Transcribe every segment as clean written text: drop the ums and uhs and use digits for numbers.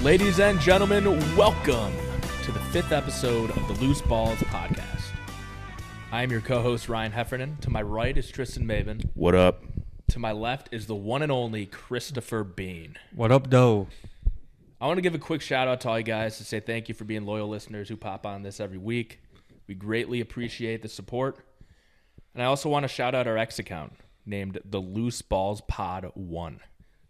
Ladies and gentlemen, welcome to the 5th episode of the Loose Balls podcast. I am your co-host, Ryan Heffernan. To my right is Tristan Maven. What up? To my left is the one and only Christopher Bean. What up, doe? I want to give a quick shout out to all you guys to say thank you for being loyal listeners who pop on this every week. We greatly appreciate the support. And I also want to shout out our X account named the Loose Balls Pod 1,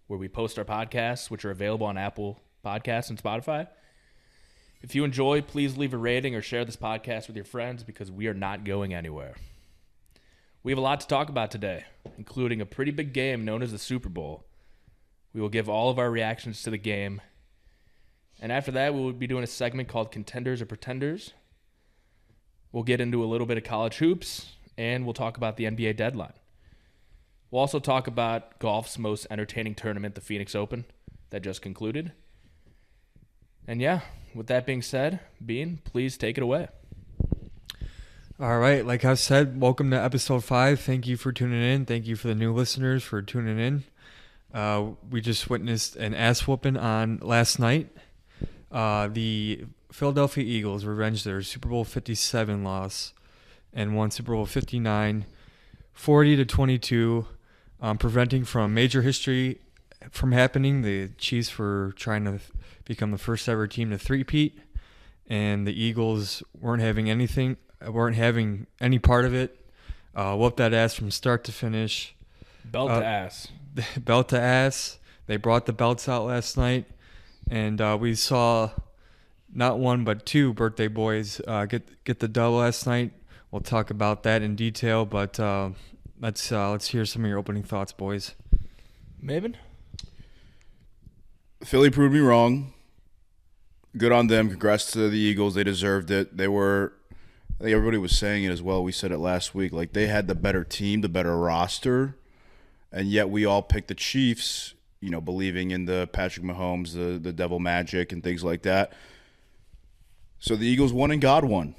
where we post our podcasts, which are available on Apple Podcasts and Spotify. If you enjoy, please leave a rating or share this podcast with your friends because we are not going anywhere. We have a lot to talk about today, including a pretty big game known as the Super Bowl. We will give all of our reactions to the game. And after that, we will be doing a segment called Contenders or Pretenders. We'll get into a little bit of college hoops, and we'll talk about the NBA deadline. We'll also talk about golf's most entertaining tournament, the Phoenix Open, that just concluded. And yeah, with that being said, Bean, please take it away. All right, like I said, welcome to episode 5. Thank you for tuning in. Thank you for the new listeners for tuning in. We just witnessed an ass whooping on last night. The Philadelphia Eagles revenged their Super Bowl 57 loss and won Super Bowl 59, 40-22, preventing from major history from happening. The Chiefs were trying to become the first ever team to three-peat, and the Eagles weren't having any part of it. Whooped that ass from start to finish. Belt to ass. Belt to ass. They brought the belts out last night, and we saw not one but two birthday boys get the dub last night. We'll talk about that in detail, but let's hear some of your opening thoughts, boys. Maven? Philly proved me wrong. Good on them. Congrats to the Eagles. They deserved it. I think everybody was saying it as well. We said it last week. Like, they had the better team, the better roster, and yet we all picked the Chiefs, believing in the Patrick Mahomes, the devil magic, and things like that. So the Eagles won and God won.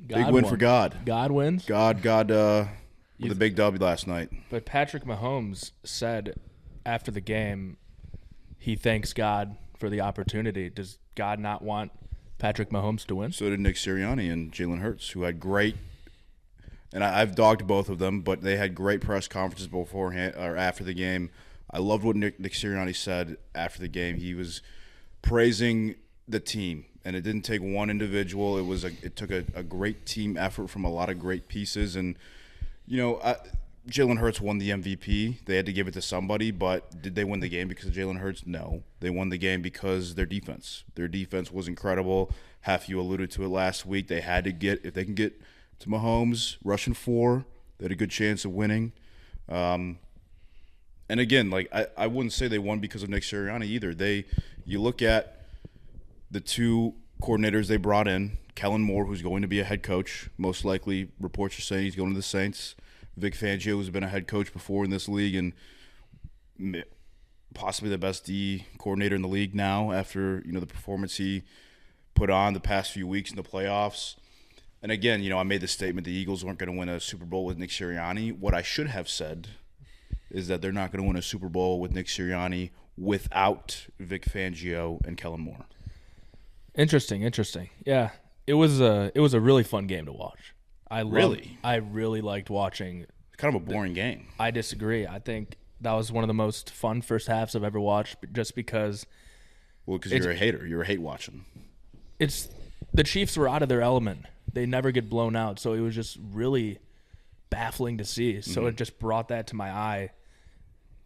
Big win for God. God wins? God with a big W last night. But Patrick Mahomes said after the game he thanks God for the opportunity. Does God not want Patrick Mahomes to win? So did Nick Sirianni and Jalen Hurts, who had great – and I've dogged both of them, but they had great press conferences beforehand or after the game. I loved what Nick Sirianni said after the game. He was praising the team, and it didn't take one individual. It took a great team effort from a lot of great pieces. And, Jalen Hurts won the MVP. They had to give it to somebody, but did they win the game because of Jalen Hurts? No. They won the game because their defense. Their defense was incredible. Half you alluded to it last week. They had to if they can get to Mahomes, rushing 4, they had a good chance of winning. And again, I wouldn't say they won because of Nick Sirianni either. You look at the two coordinators they brought in, Kellen Moore, who's going to be a head coach. Most likely, reports are saying he's going to the Saints. Vic Fangio has been a head coach before in this league and possibly the best D coordinator in the league now after, the performance he put on the past few weeks in the playoffs. And again, I made the statement the Eagles weren't going to win a Super Bowl with Nick Sirianni. What I should have said is that they're not going to win a Super Bowl with Nick Sirianni without Vic Fangio and Kellen Moore. Interesting. Yeah, it was a really fun game to watch. I really liked watching. It's kind of a boring game. I disagree. I think that was one of the most fun first halves I've ever watched, just because. Well, because you're a hater. You're a hate watching. It's the Chiefs were out of their element. They never get blown out, so it was just really baffling to see. So it just brought that to my eye.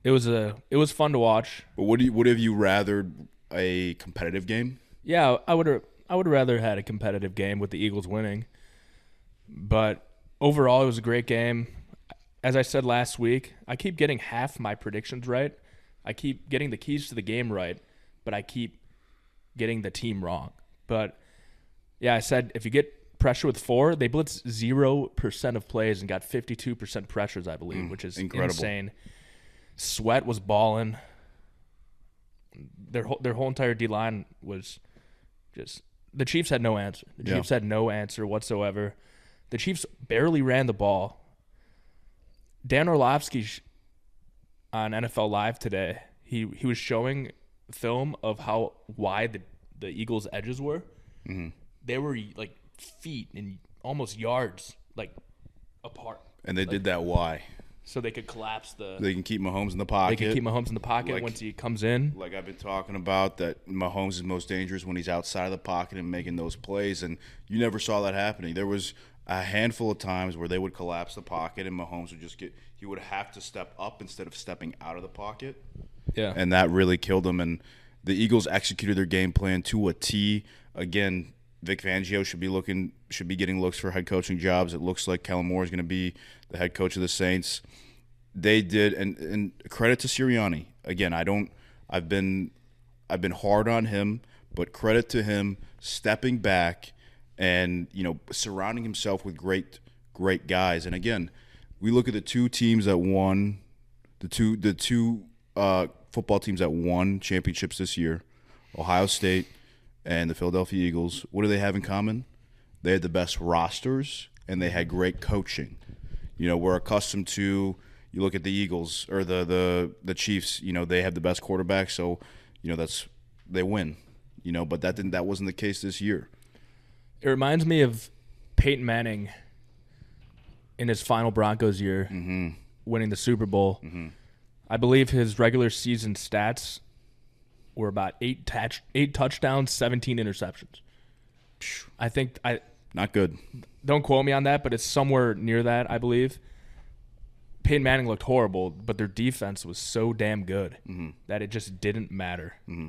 It was fun to watch. But would have you rather a competitive game? Yeah, I would rather had a competitive game with the Eagles winning. But overall, it was a great game. As I said last week, I keep getting half my predictions right. I keep getting the keys to the game right, but I keep getting the team wrong. But, yeah, I said if you get pressure with 4, they blitzed 0% of plays and got 52% pressures, I believe, which is incredible. Insane. Sweat was balling. Their whole entire D-line was just – the Chiefs had no answer. The Chiefs had no answer whatsoever. The Chiefs barely ran the ball. Dan Orlovsky on NFL Live today, he was showing film of how wide the Eagles' edges were. Mm-hmm. They were like feet and almost yards like apart. And they did that why? So they could collapse the. They can keep Mahomes in the pocket. They can keep Mahomes in the pocket once he comes in. Like I've been talking about, that Mahomes is most dangerous when he's outside of the pocket and making those plays, and you never saw that happening. There was a handful of times where they would collapse the pocket and Mahomes would he would have to step up instead of stepping out of the pocket. Yeah. And that really killed them. And the Eagles executed their game plan to a T. Again, Vic Fangio should be getting looks for head coaching jobs. It looks like Kellen Moore is going to be the head coach of the Saints. They did, and credit to Sirianni. Again, I've been hard on him, but credit to him stepping back and surrounding himself with great guys. And again, we look at the two teams that won, the two football teams that won championships this year, Ohio State and the Philadelphia Eagles. What do they have in common? They had the best rosters and they had great coaching. We're accustomed to. You look at the Eagles or the Chiefs. They have the best quarterback, so they win. But that wasn't the case this year. It reminds me of Peyton Manning in his final Broncos year, winning the Super Bowl. Mm-hmm. I believe his regular season stats were about 8 touchdowns, 17 interceptions. Not good. Don't quote me on that, but it's somewhere near that, I believe. Peyton Manning looked horrible, but their defense was so damn good that it just didn't matter. Mm-hmm.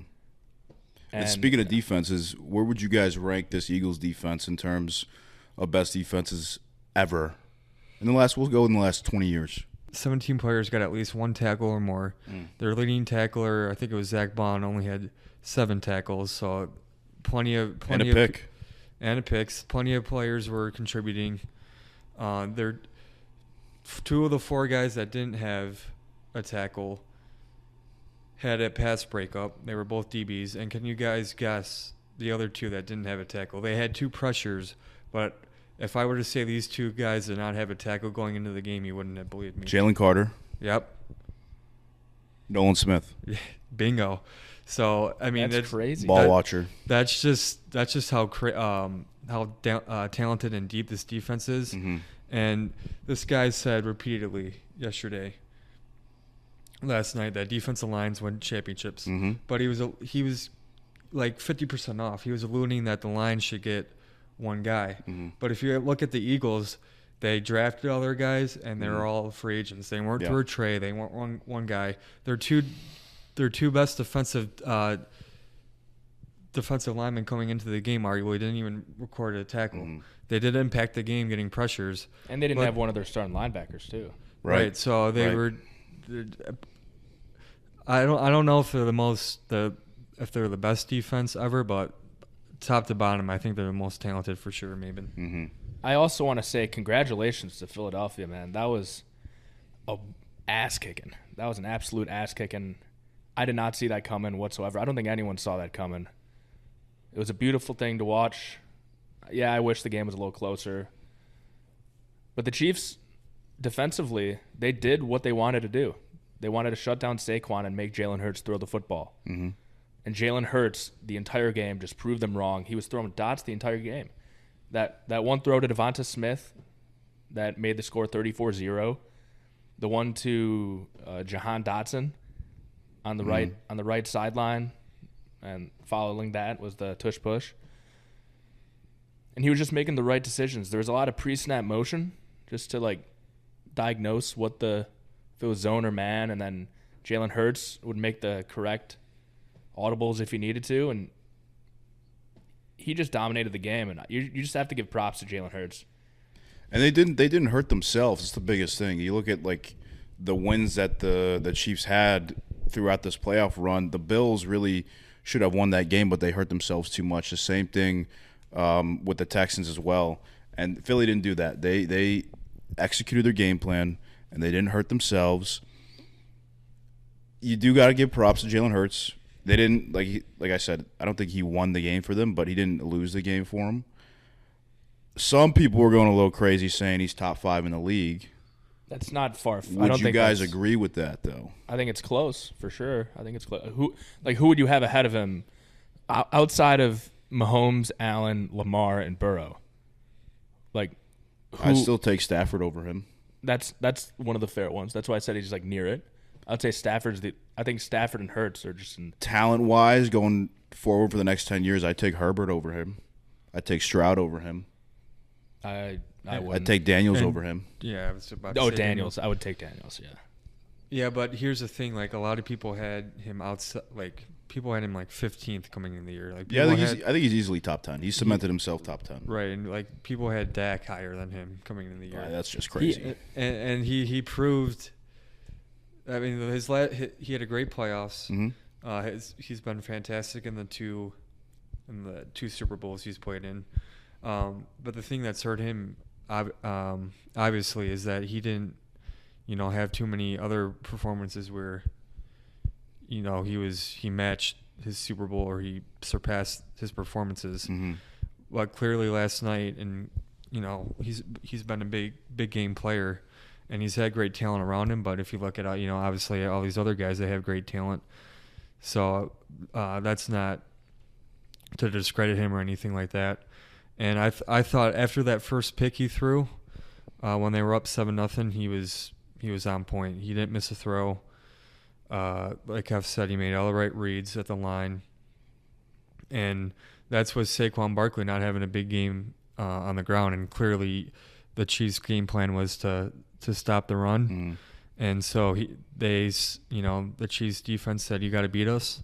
And speaking of defenses, where would you guys rank this Eagles defense in terms of best defenses ever? We'll go in the last 20 years. 17 players got at least one tackle or more. Their leading tackler, I think it was Zach Bond, only had 7 tackles, so plenty of pick. And a picks. Plenty of players were contributing. They're 2 of the 4 guys that didn't have a tackle had a pass breakup. They were both DBs. And can you guys guess the other 2 that didn't have a tackle? They had 2 pressures, but if I were to say these 2 guys did not have a tackle going into the game, you wouldn't have believed me. Jalen Carter. Yep. Nolan Smith. Bingo. So that's crazy. Ball watcher. That's just how talented and deep this defense is. Mm-hmm. And this guy said repeatedly last night that defensive lines win championships. Mm-hmm. But he was like 50% off. He was alluding that the line should get one guy. Mm-hmm. But if you look at the Eagles, they drafted other guys and they're all free agents. They weren't through a trade. They weren't one guy. Their two best defensive linemen coming into the game arguably didn't even record a tackle. Mm-hmm. They did impact the game getting pressures. And they didn't have one of their starting linebackers too. Right. So they were I don't know if they're if they're the best defense ever, but top to bottom, I think they're the most talented for sure, maybe. Mm-hmm. I also want to say congratulations to Philadelphia, man. That was a ass kicking. That was an absolute ass kicking. I did not see that coming whatsoever. I don't think anyone saw that coming. It was a beautiful thing to watch. Yeah, I wish the game was a little closer. But the Chiefs, defensively, they did what they wanted to do. They wanted to shut down Saquon and make Jalen Hurts throw the football. Mm-hmm. And Jalen Hurts, the entire game, just proved them wrong. He was throwing dots the entire game. That one throw to Devonta Smith that made the score 34-0. The one to Jahan Dotson on the right sideline, and following that was the tush push. And he was just making the right decisions. There was a lot of pre-snap motion just to diagnose if it was zone or man, and then Jalen Hurts would make the correct audibles if he needed to, and he just dominated the game. And you just have to give props to Jalen Hurts. And they didn't hurt themselves. It's the biggest thing. You look at the wins that the Chiefs had throughout this playoff run. The Bills really should have won that game, but they hurt themselves too much. The same thing with the Texans as well. And Philly didn't do that. They executed their game plan, and they didn't hurt themselves. You do got to give props to Jalen Hurts. They didn't, like I said, I don't think he won the game for them, but he didn't lose the game for them. Some people were going a little crazy saying he's top 5 in the league. That's not far. I Would don't you think guys that's- agree with that, though? I think it's close for sure. I think it's close. Who would you have ahead of him outside of Mahomes, Allen, Lamar, and Burrow? Like, I still take Stafford over him. That's one of the fair ones. That's why I said he's like near it. I'd say I think Stafford and Hurts are just in Talent-wise, going forward for the next 10 years, I'd take Herbert over him. I'd take Stroud over him. I I'd would take Daniels over him. Yeah, I was about to Oh, say Daniels. I would take Daniels, yeah. Yeah, but here's the thing: like a lot of people had him outside. Like people had him like 15th coming in the year. Like Yeah, I people think he's easily top 10. He's cemented himself top 10. right, and like people had Dak higher than him coming in the year. That's just crazy. He proved. I mean, he had a great playoffs. Mm-hmm. He's been fantastic in the two Super Bowls he's played in. But the thing that's hurt him, obviously, is that he didn't, have too many other performances where, he matched his Super Bowl or he surpassed his performances. Mm-hmm. But clearly last night, and he's been a big game player. And he's had great talent around him, but if you look at obviously all these other guys, they have great talent. So that's not to discredit him or anything like that. And I thought after that first pick he threw, when they were up 7-0, he was on point. He didn't miss a throw. Like I've said, he made all the right reads at the line, and that's with Saquon Barkley not having a big game on the ground. And clearly, the Chiefs' game plan was to stop the run. Mm-hmm. And so the Chiefs defense said, you got to beat us.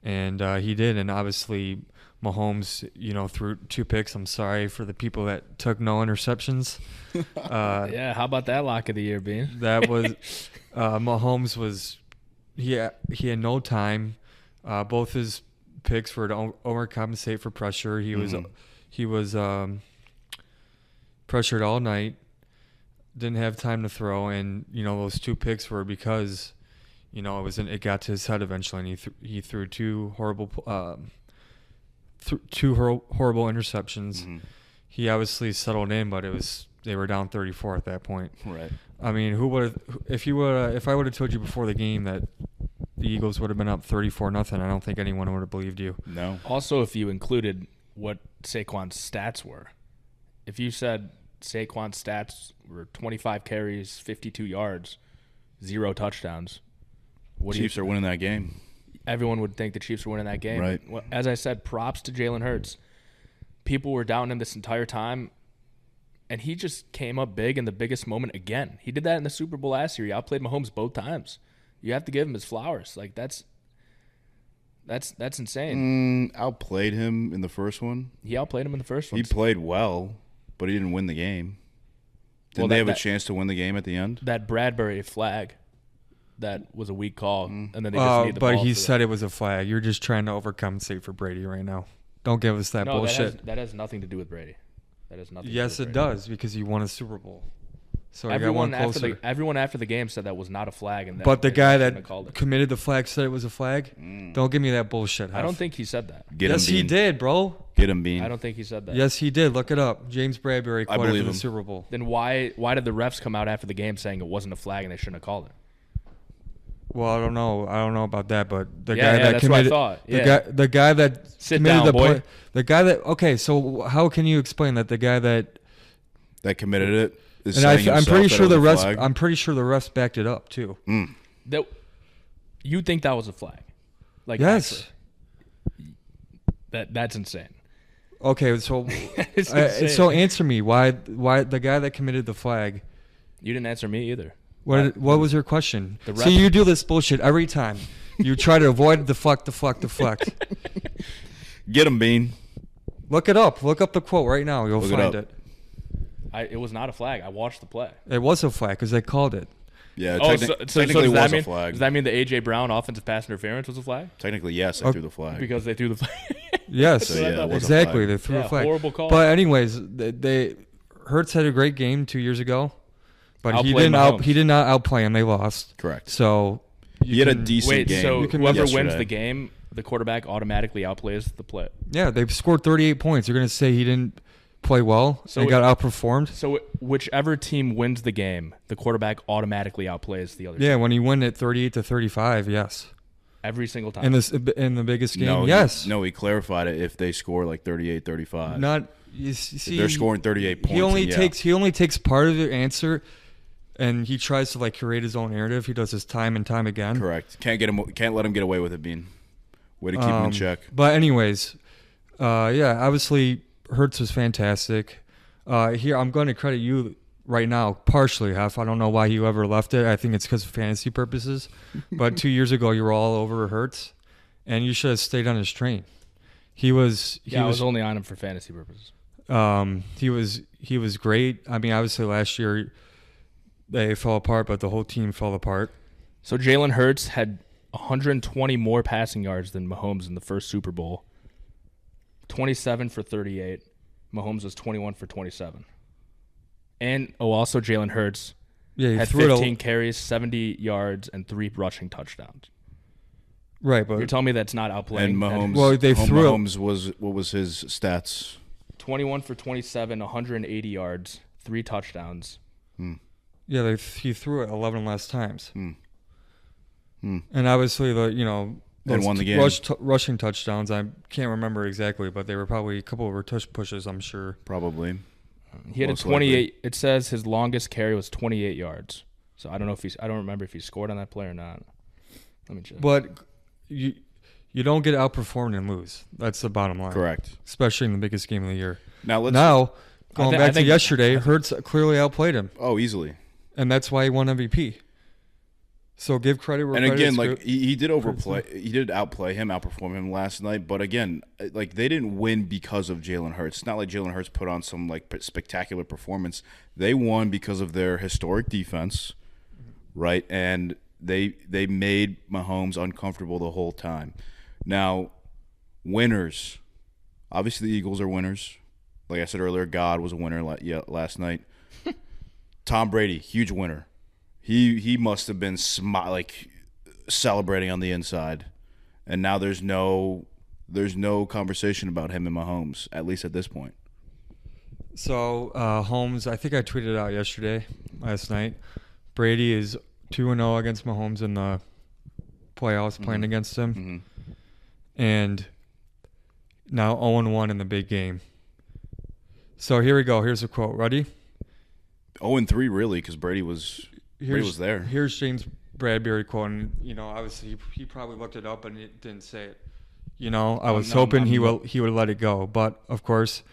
And he did. And obviously Mahomes, threw 2 picks. I'm sorry for the people that took no interceptions. Yeah. How about that lock of the year, Bean? That was Mahomes he had no time. Both his picks were to overcompensate for pressure. He was pressured all night. Didn't have time to throw, and those 2 picks were because it got to his head eventually, and he threw 2 horrible interceptions. Mm-hmm. He obviously settled in, but they were down 34 at that point. Right. I mean, if I would have told you before the game that the Eagles would have been up 34-0, I don't think anyone would have believed you. No. Also, if you included what Saquon's stats were, if you said Saquon's stats were 25 carries, 52 yards, 0 touchdowns. Chiefs are winning that game. Everyone would think the Chiefs were winning that game. Right. Well, as I said, props to Jalen Hurts. People were doubting him this entire time, and he just came up big in the biggest moment again. He did that in the Super Bowl last year. He outplayed Mahomes both times. You have to give him his flowers. Like that's insane. Outplayed him in the first one. He outplayed him in the first one. He played well, but he didn't win the game. Didn't they have a chance to win the game at the end? That Bradbury flag, that was a weak call, and then they just need the but ball he for said it was a flag. You're just trying to overcompensate for Brady right now. Don't give us that bullshit. That has nothing to do with Brady. That has nothing. Yes, to do with it Brady. does because you won a Super Bowl. So I got Everyone one closer. everyone after the game said that was not a flag, and But the they guy shouldn't that have called it. committed the flag said it was a flag. Don't give me that bullshit. I don't think he said that. Yes, he did, bro. Get him, Bean. I don't think he said that. Yes, he did. Look it up. James Bradbury quoted believe for the him. Super Bowl. Then why did the refs come out after the game saying it wasn't a flag and they shouldn't have called it? Well, I don't know. I don't know about that, but the Yeah, guy that that's what I committed thought. the Yeah. guy that Sit committed down, the boy. the guy that okay. So how can you explain that the guy that That committed it is and saying I'm pretty himself sure that the it was a refs. flag? I'm pretty sure the refs backed it up too. That you think that was a flag? Like Yes. actually. That's insane. Okay, so It's insane. so answer me why the guy that committed the flag. You didn't answer me either. What was your question? The So ref- you do this bullshit every time. You try to avoid deflect. Get him, Bean. Look it up. Look up the quote right now. You'll Look it find up. it. It was not a flag. I watched the play. It was a flag because they called it. Yeah, Oh, technically does that was mean a flag. does that mean the A.J. Brown offensive pass interference was a flag? Technically, yes, I threw the flag. Because they threw the flag. Yes, So, yeah, it was a exactly. flag. They threw Yeah, a flag. horrible call. But anyways, they Hurts had a great game 2 years ago, but he Outplayed Mahomes. did not outplay him. They lost. Correct. So He had a can- decent Wait, game. so You can whoever yesterday. wins the game, the quarterback automatically outplays the play. yeah, they scored 38 points. You're gonna say he didn't play well and got outperformed. So whichever team wins the game, the quarterback automatically outplays the other team. Yeah, when he win at 38-35, yes. Every single time. In the biggest game, yes. He clarified it if they score like 38-35. Not you see, if they're scoring 38 points. He only takes part of the answer, and he tries to like create his own narrative. He does this time and time again. Correct. Can't let him get away with it, Bean. Way to keep him in check. But anyways, obviously Hurts was fantastic. Here I'm going to credit you right now, partially, Hef. I don't know why you ever left it. I think it's because of fantasy purposes. But 2 years ago, you were all over Hurts, and you should have stayed on his train. I was only on him for fantasy purposes. He was great. I mean, obviously last year they fell apart, but the whole team fell apart. So Jalen Hurts had 120 more passing yards than Mahomes in the first Super Bowl. 27 for 38. Mahomes was 21 for 27. And also Jalen Hurts had 15 carries, 70 yards, and 3 rushing touchdowns. Right, but you're telling me that's not outplaying. And Mahomes. Mahomes what was his stats? 21 for 27, 180 yards, 3 touchdowns. Yeah, he threw it 11 less times. And obviously and won the game. Rushing touchdowns, I can't remember exactly, but they were probably a couple of tush pushes, I'm sure. Probably. He had a 28. It says his longest carry was 28 yards. So I don't know I don't remember if he scored on that play or not. Let me check. But you don't get outperformed and lose. That's the bottom line. Correct. Especially in the biggest game of the year. Now going back to yesterday, Hurts clearly outplayed him. Oh, easily. And that's why he won MVP. So give credit where credit is. And again, he did outperform him last night. But again, they didn't win because of Jalen Hurts. It's not like Jalen Hurts put on some spectacular performance. They won because of their historic defense, right? And they made Mahomes uncomfortable the whole time. Now, winners. Obviously, the Eagles are winners. Like I said earlier, God was a winner last night. Tom Brady, huge winner. He must have been celebrating on the inside, and now there's no conversation about him and Mahomes, at least at this point. So Holmes, I think I tweeted out last night. Brady is 2-0 against Mahomes in the playoffs, playing against him, and now 0-1 in the big game. So here we go. Here's a quote. Ready? 0-3, really, because Brady was there. Here's James Bradbury quoting. Obviously he probably looked it up and it didn't say it. I was hoping he would let it go, but of course,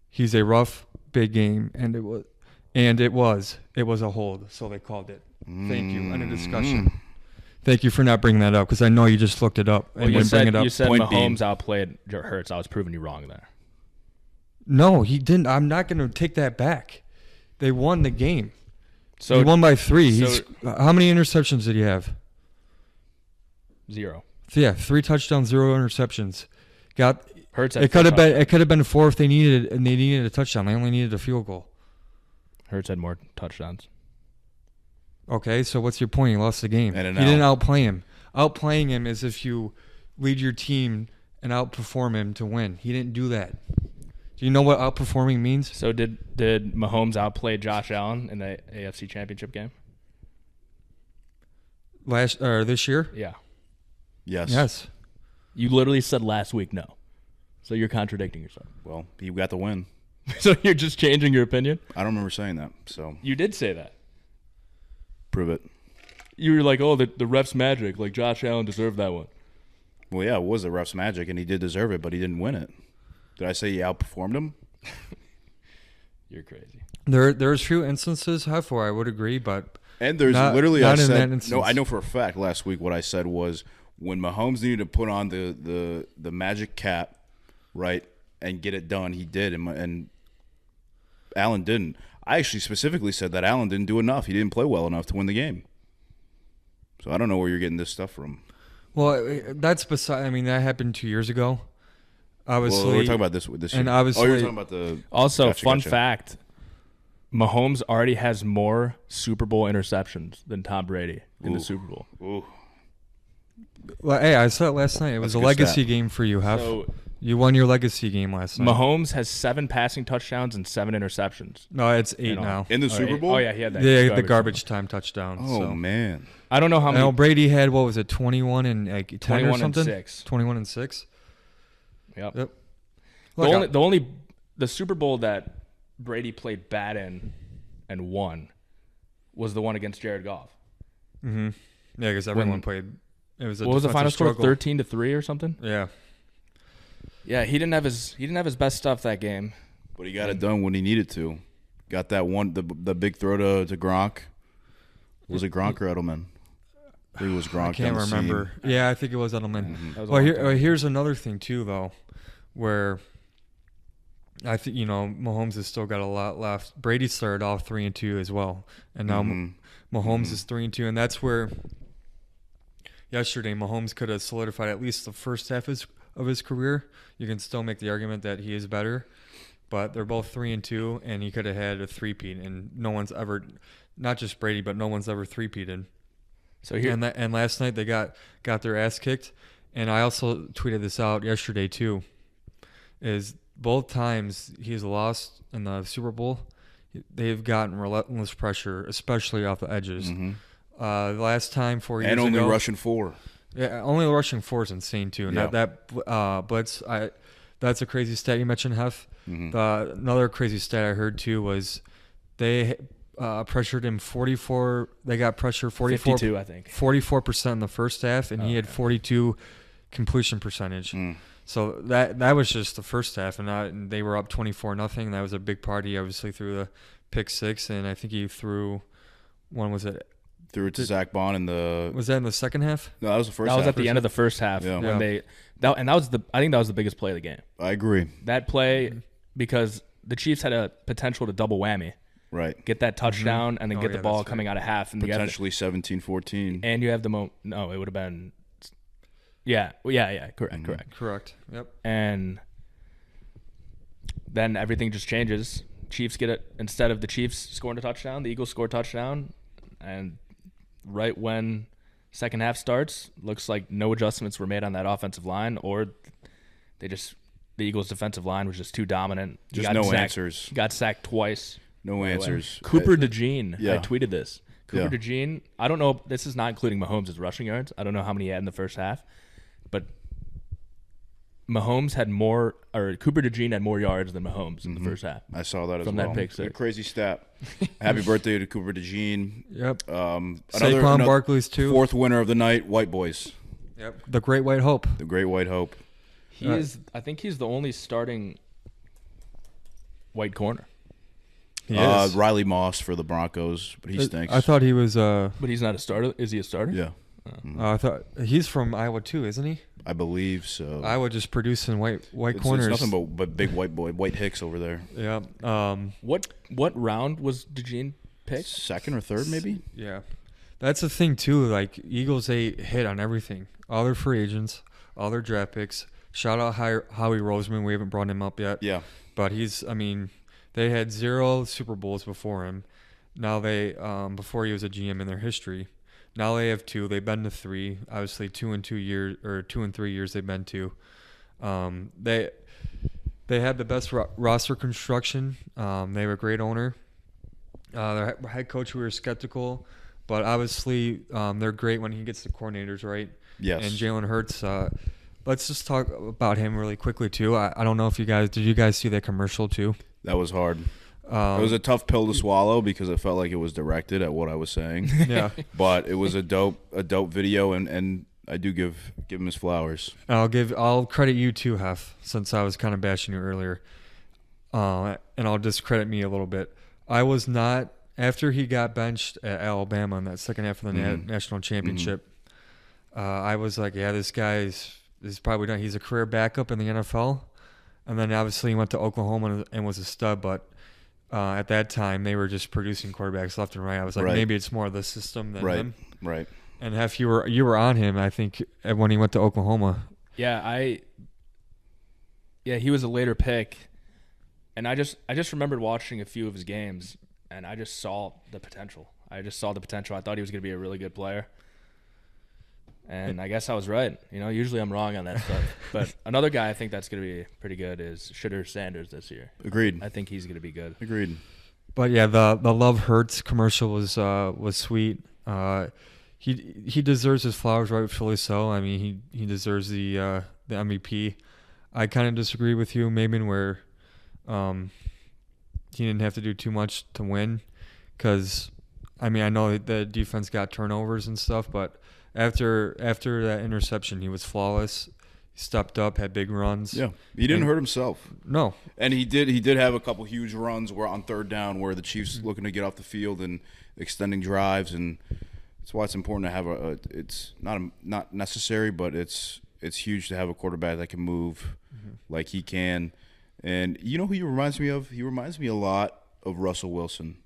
he's a rough big game, and it was a hold, so they called it. Thank you. End of discussion. Thank you for not bringing that up because I know you just looked it up and didn't bring it up. You said Mahomes outplayed Hurts. I was proving you wrong there. No, he didn't. I'm not going to take that back. They won the game. So he won by 3. How many interceptions did he have? 0. Yeah, 3 touchdowns, 0 interceptions. Hurts. It could have been 4 if they needed a touchdown. They only needed a field goal. Hurts had more touchdowns. Okay, so what's your point? He lost the game. He didn't outplay him. Outplaying him is if you lead your team and outperform him to win. He didn't do that. Do you know what outperforming means? So did Mahomes outplay Josh Allen in the AFC Championship game? This year? Yeah. Yes. You literally said last week no. So you're contradicting yourself. Well, he got the win. So you're just changing your opinion? I don't remember saying that. So you did say that. Prove it. You were like, oh, the ref's magic. Like Josh Allen deserved that one. Well, yeah, it was the ref's magic, and he did deserve it, but he didn't win it. Did I say he outperformed him? You're crazy. There's few instances, where I would agree, but and there's not, literally not I in said that instance. no. I know for a fact last week what I said was when Mahomes needed to put on the magic cap, right, and get it done, he did, and Allen didn't. I actually specifically said that Allen didn't do enough. He didn't play well enough to win the game. So I don't know where you're getting this stuff from. Well, that's beside. I mean, that happened 2 years ago. Obviously, we're talking about this year. And obviously, you're talking about the. Also, fun fact: Mahomes already has more Super Bowl interceptions than Tom Brady in the Super Bowl. Ooh. Well, hey, I said it last night. It was a legacy game for you, Hef. So You won your legacy game last night. Mahomes has 7 passing touchdowns and 7 interceptions. No, it's 8 You know, now. In the Super Bowl? Oh, yeah, he had that. Yeah, the garbage time touchdown. Oh, so. man. I don't know how I many. know Brady had, what was it, 21 and like 10 21 or something? and 6. 21 and 6. Yep. Look, The Super Bowl that Brady played bad in and won was the one against Jared Goff. Mm-hmm. Yeah, because everyone played. It was a What was the final score? struggle. 13-3 or something? Yeah. Yeah, he didn't have his best stuff that game. But he got it done when he needed to. Got that one, the big throw to Gronk. Was it Gronk or Edelman? I think it was Gronk. I can't remember. Yeah, I think it was Edelman. Mm-hmm. Well, here's another thing too, though, where I think Mahomes has still got a lot left. Brady started off 3-2 as well, and now Mahomes is 3-2, and that's where yesterday Mahomes could have solidified at least the first half of his career. You can still make the argument that he is better, but they're both 3-2, and he could have had a three-peat, and no one's ever, not just Brady, but no one's ever three-peated. So here, And last night they got their ass kicked, and I also tweeted this out yesterday too. Is both times he's lost in the Super Bowl, they've gotten relentless pressure, especially off the edges. The last time 4 years ago, and only rushing 4. Yeah, only rushing 4 is insane too. And Yeah. that blitz, that's a crazy stat you mentioned, Hef. Another crazy stat I heard too was they pressured him 44. They got pressure 44. 52, I think. 44% in the first half, and he had 42 completion percentage. So that was just the first half, and they were up 24-0. That was a big part. He obviously threw the pick 6, and I think he threw one. Was it? Threw it to Zach Bond in the. Was that in the second half? No, that was the first. That was half. at the end of the first half Yeah. when I think that was the biggest play of the game. I agree. That play, because the Chiefs had a potential to double whammy, Right. get that touchdown and then get the ball that's coming out of half, and Potentially 17-14. and you have the no, it would have been. Yeah, correct. Yep. And then everything just changes. Chiefs get it. Instead of the Chiefs scoring a touchdown, the Eagles score a touchdown. And right when second half starts, looks like no adjustments were made on that offensive line, or the Eagles defensive line was just too dominant. Just no answers. Got sacked twice. No answers. Cooper DeJean, Yeah. I tweeted this. Cooper DeJean, I don't know. This is not including Mahomes' rushing yards. I don't know how many he had in the first half. But Cooper DeJean had more yards than Mahomes in the first half. I saw that as From well. that pick six. A crazy stat. Happy birthday to Cooper DeJean. Yep. Another Barkley's too. 4th winner of the night, White Boys. Yep. The Great White Hope. The Great White Hope. I think he's the only starting white corner. He is. Riley Moss for the Broncos, but he stinks. I thought he was. But he's not a starter. Is he a starter? Yeah, I thought he's from Iowa too, isn't he? I believe so. Iowa just producing white It's corners. nothing but big white boy, White Hicks over there. Yeah. What round was DeJean picked? 2nd or 3rd, maybe. Yeah. That's the thing too. Like Eagles, they hit on everything. All their free agents, all their draft picks. Shout out Howie Roseman. We haven't brought him up yet. Yeah, But they had 0 Super Bowls before him. Now before he was a GM in their history. Now they have 2. They've been to 3. Obviously 2 and 2 years or 2 and 3 years they've been to. They had the best roster construction. They have a great owner. Their head coach, we were skeptical, but obviously they're great when he gets the coordinators right. yes. And Jalen Hurts. Let's just talk about him really quickly too. I don't know if did you guys see that commercial too? That was hard. It was a tough pill to swallow because it felt like it was directed at what I was saying. Yeah. But it was a dope video, and I do give him his flowers. I'll credit you too, Hef, since I was kind of bashing you earlier. And I'll discredit me a little bit. I was not, after he got benched at Alabama in that second half of the national championship, I was like, yeah, this guy's probably done. He's a career backup in the NFL. And then obviously he went to Oklahoma and was a stud, but at that time they were just producing quarterbacks left and right. I was like, maybe it's more of the system than him. Right. And Hef, you were on him, I think, when he went to Oklahoma. Yeah, he was a later pick, and I just remembered watching a few of his games, and I just saw the potential. I thought he was going to be a really good player. And I guess I was right. Usually I'm wrong on that stuff. But another guy I think that's going to be pretty good is Shitter Sanders this year. Agreed. I think he's going to be good. Agreed. But yeah, the Love Hurts commercial was sweet. He deserves his flowers, rightfully so. I mean, he deserves the MVP. I kind of disagree with you, Maben, where he didn't have to do too much to win. Because, I mean, I know the defense got turnovers and stuff, but after that interception, he was flawless. He stepped up, had big runs. Yeah, he didn't hurt himself. No, and he did have a couple huge runs where on third down where the Chiefs looking to get off the field and extending drives, and that's why it's important to have it's not necessary, but it's huge to have a quarterback that can move like he can. And you know who he reminds me of? He reminds me a lot of Russell Wilson.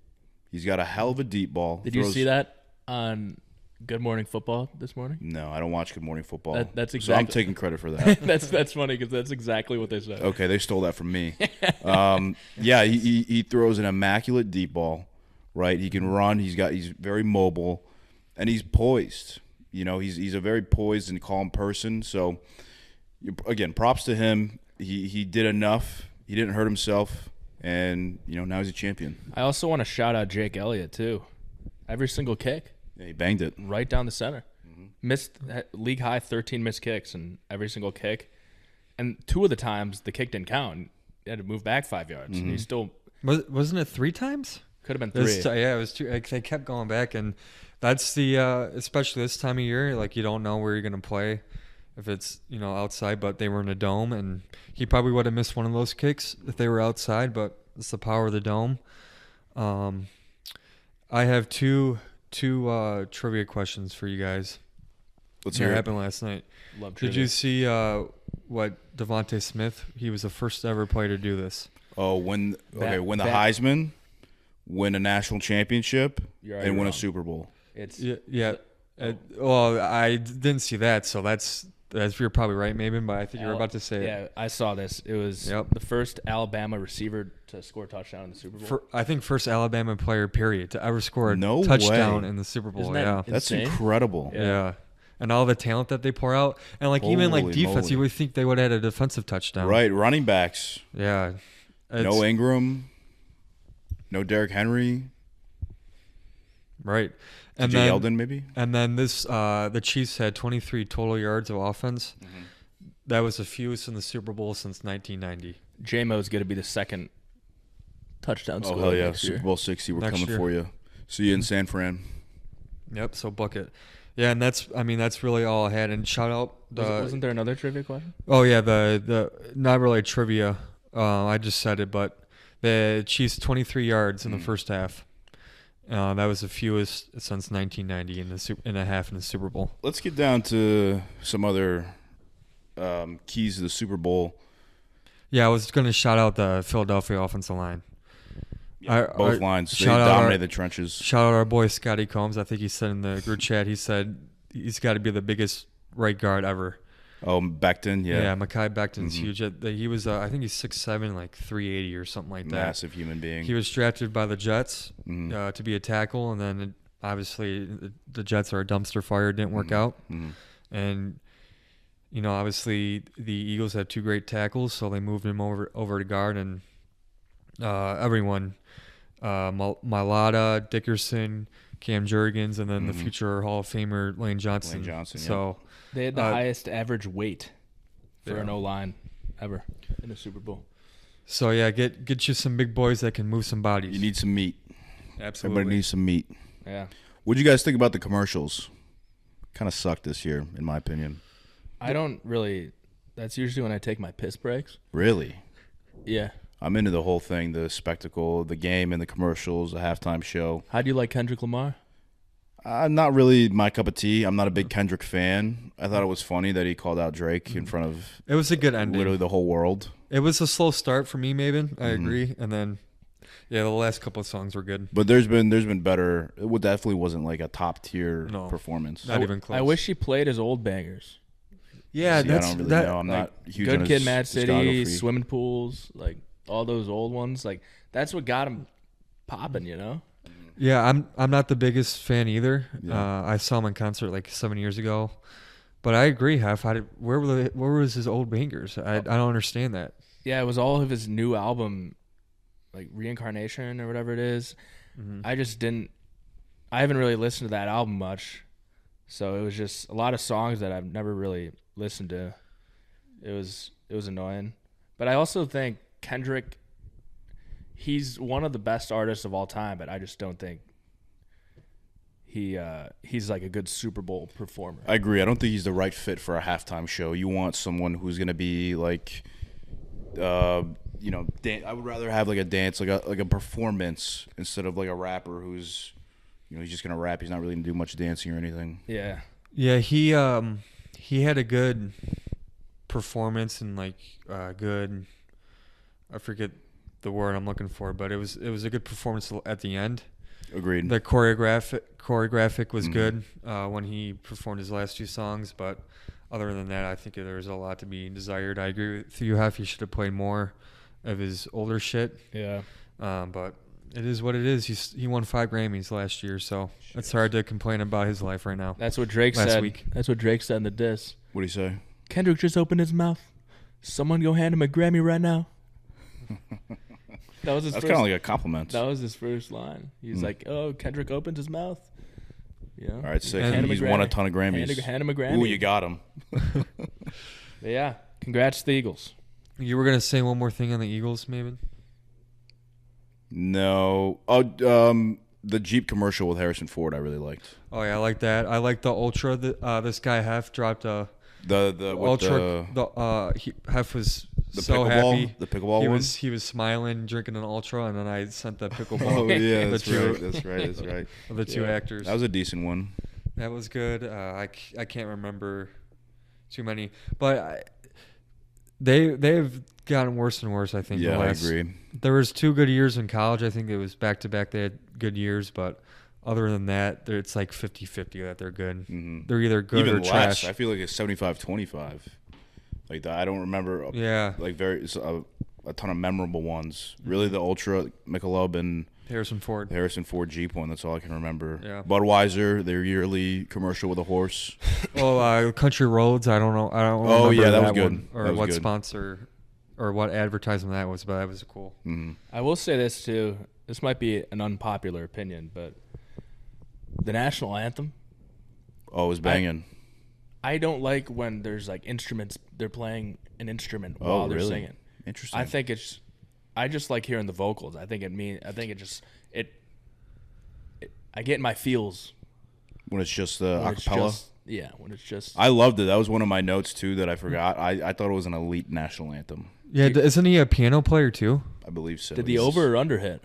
He's got a hell of a deep ball. Did you see that on Good Morning Football this morning? No, I don't watch Good Morning Football. That's exactly. So I'm taking credit for that. that's funny because that's exactly what they said. Okay, they stole that from me. Yeah, he throws an immaculate deep ball, right? He can run. He's very mobile, and he's poised. He's a very poised and calm person. So, again, props to him. He did enough. He didn't hurt himself, and now he's a champion. I also want to shout out Jake Elliott too. Every single kick. Yeah, he banged it right down the center. Missed league high 13 missed kicks and every single kick, and 2 of the times the kick didn't count. He had to move back 5 yards, and he still wasn't it 3 times? Could have been 3. Yeah, it was 2. Like, they kept going back, and that's the especially this time of year. Like, you don't know where you're gonna play if it's outside, but they were in a dome, and he probably would have missed one of those kicks if they were outside. But it's the power of the dome. I have two trivia questions for you guys. Let's hear it. It Happened last night. Love trivia. Did you see what Devontae Smith? He was the first ever player to do this. Oh, win the Heisman, win a national championship, and win a Super Bowl. It's well, I didn't see that, so that's you're probably right, maybe, but I think you were about to say it. Yeah, I saw this. It was the first Alabama receiver to score a touchdown in the Super Bowl. I think first Alabama player, period, to ever score a No touchdown way. in the Super Bowl. Isn't that That's insane? incredible. Yeah. And all the talent that they pour out. And, even Holy defense, moly. you would think they would have had a defensive touchdown. Right, running backs. Yeah. No Ingram. No Derrick Henry. Right. And DJ Yeldon, maybe? And then the Chiefs had 23 total yards of offense. That was the fewest in the Super Bowl since 1990. J-Mo's going to be the second touchdown scorer. Oh, hell yeah. next year. Super Bowl 60, we're Next coming year. for you. See you in San Fran. Yep, so book it. Yeah, and that's really all I had. And shout out Wasn't there another trivia question? Oh yeah, the not really trivia. I just said it, but the Chiefs 23 yards in the first half. That was the fewest since 1990 in a half in the Super Bowl. Let's get down to some other keys to the Super Bowl. Yeah, I was going to shout out the Philadelphia offensive line. Both lines. They dominated the trenches. Shout out our boy Scotty Combs. I think he said in the group chat, he said he's got to be the biggest right guard ever. Oh, Becton, yeah. Yeah, Mekhi Becton's huge. He was, I think he's 6'7", like 380 or something like that. Massive human being. He was drafted by the Jets to be a tackle, and then obviously the Jets are a dumpster fire. It didn't work out. And, obviously the Eagles have 2 great tackles, so they moved him over to guard, and everyone, Mailata, Dickerson, Cam Jurgens, and then the future Hall of Famer Lane Johnson. So they had the highest average weight for an O-line ever in a Super Bowl. So yeah, get you some big boys that can move some bodies. You need some meat. Absolutely. Everybody needs some meat. Yeah. What do you guys think about the commercials? Kind of sucked this year, in my opinion. I don't really. That's usually when I take my piss breaks. Really? Yeah. I'm into the whole thing, the spectacle, the game and the commercials, the halftime show. How do you like Kendrick Lamar? Not really my cup of tea. I'm not a big Kendrick fan. I thought it was funny that he called out Drake in front of It was a good ending. literally the whole world. It was a slow start for me, Maven. I agree. And then, the last couple of songs were good. But there's been better. It definitely wasn't like a top tier performance. Not even close. I wish he played his old bangers. Yeah, See, I don't really know. I'm not huge on Good his Kid, Mad City, discography. Swimming Pools, like all those old ones. Like that's what got him popping, Yeah, I'm not the biggest fan either. I saw him in concert like 7 years ago, But I agree, Hef. Where was his old bangers? I don't understand that. Yeah, it was all of his new album, like Reincarnation or whatever it is. Mm-hmm. I haven't really listened to that album much. So it was just a lot of songs that I've never really listened to. It was annoying. But I also think Kendrick, he's one of the best artists of all time, but I just don't think he's like a good Super Bowl performer. I agree. I don't think he's the right fit for a halftime show. You want someone who's going to be like I would rather have like a dance, like a performance instead of like a rapper who's he's just going to rap. He's not really going to do much dancing or anything. Yeah. Yeah, he had a good performance and like good. I forget the word I'm looking for, but it was a good performance at the end. Agreed. The choreographic was good when he performed his last two songs, but other than that, I think there's a lot to be desired. I agree with you, Hef. He should have played more of his older shit. Yeah. But it is what it is. He won 5 Grammys last year, so it's hard to complain about his life right now. That's what Drake said. That's what Drake said in the diss. What did he say? Kendrick just opened his mouth. Someone go hand him a Grammy right now. That's kind of like a compliment. That was his first line. He's like, "Oh, Kendrick opened his mouth." Yeah. All right, sick. He's won a ton of Grammys. Hand him a Grammy. Ooh, you got him. But yeah, congrats to the Eagles. You were gonna say one more thing on the Eagles, maybe? No. Oh, the Jeep commercial with Harrison Ford, I really liked. Oh yeah, I like that. I like the Ultra. This guy Hef dropped a Ultra. Hef was the so pickleball, happy. The pickleball one. He was smiling, drinking an Ultra, and then I sent the pickleball. Oh yeah, that's the right. That's right. The two actors. That was a decent one. That was good. I can't remember too many, but they've gotten worse and worse. I think. Yeah, I agree. There was 2 good years in college. I think it was back to back. They had good years, but other than that, it's like 50-50 that they're good. Mm-hmm. They're either good Even or less. trash. I feel like it's 75-25. Like that, I don't remember. Yeah. Like a ton of memorable ones. Really, the Ultra, Michelob, and Harrison Ford Jeep one. That's all I can remember. Yeah. Budweiser, their yearly commercial with a horse. Oh, Country Roads. I don't know. Oh yeah, that was good. One, or that was what good. sponsor, or what advertisement that was, but that was cool. Mm-hmm. I will say this too. This might be an unpopular opinion, but the national anthem. Oh, it was banging. I don't like when there's like instruments. They're playing an instrument while they're really? singing. Interesting. I just like hearing the vocals. I get in my feels when it's just acapella. When it's just. I loved it. That was one of my notes too that I forgot. I thought it was an elite national anthem. Yeah, isn't he a piano player too? I believe so. Did the over or under hit?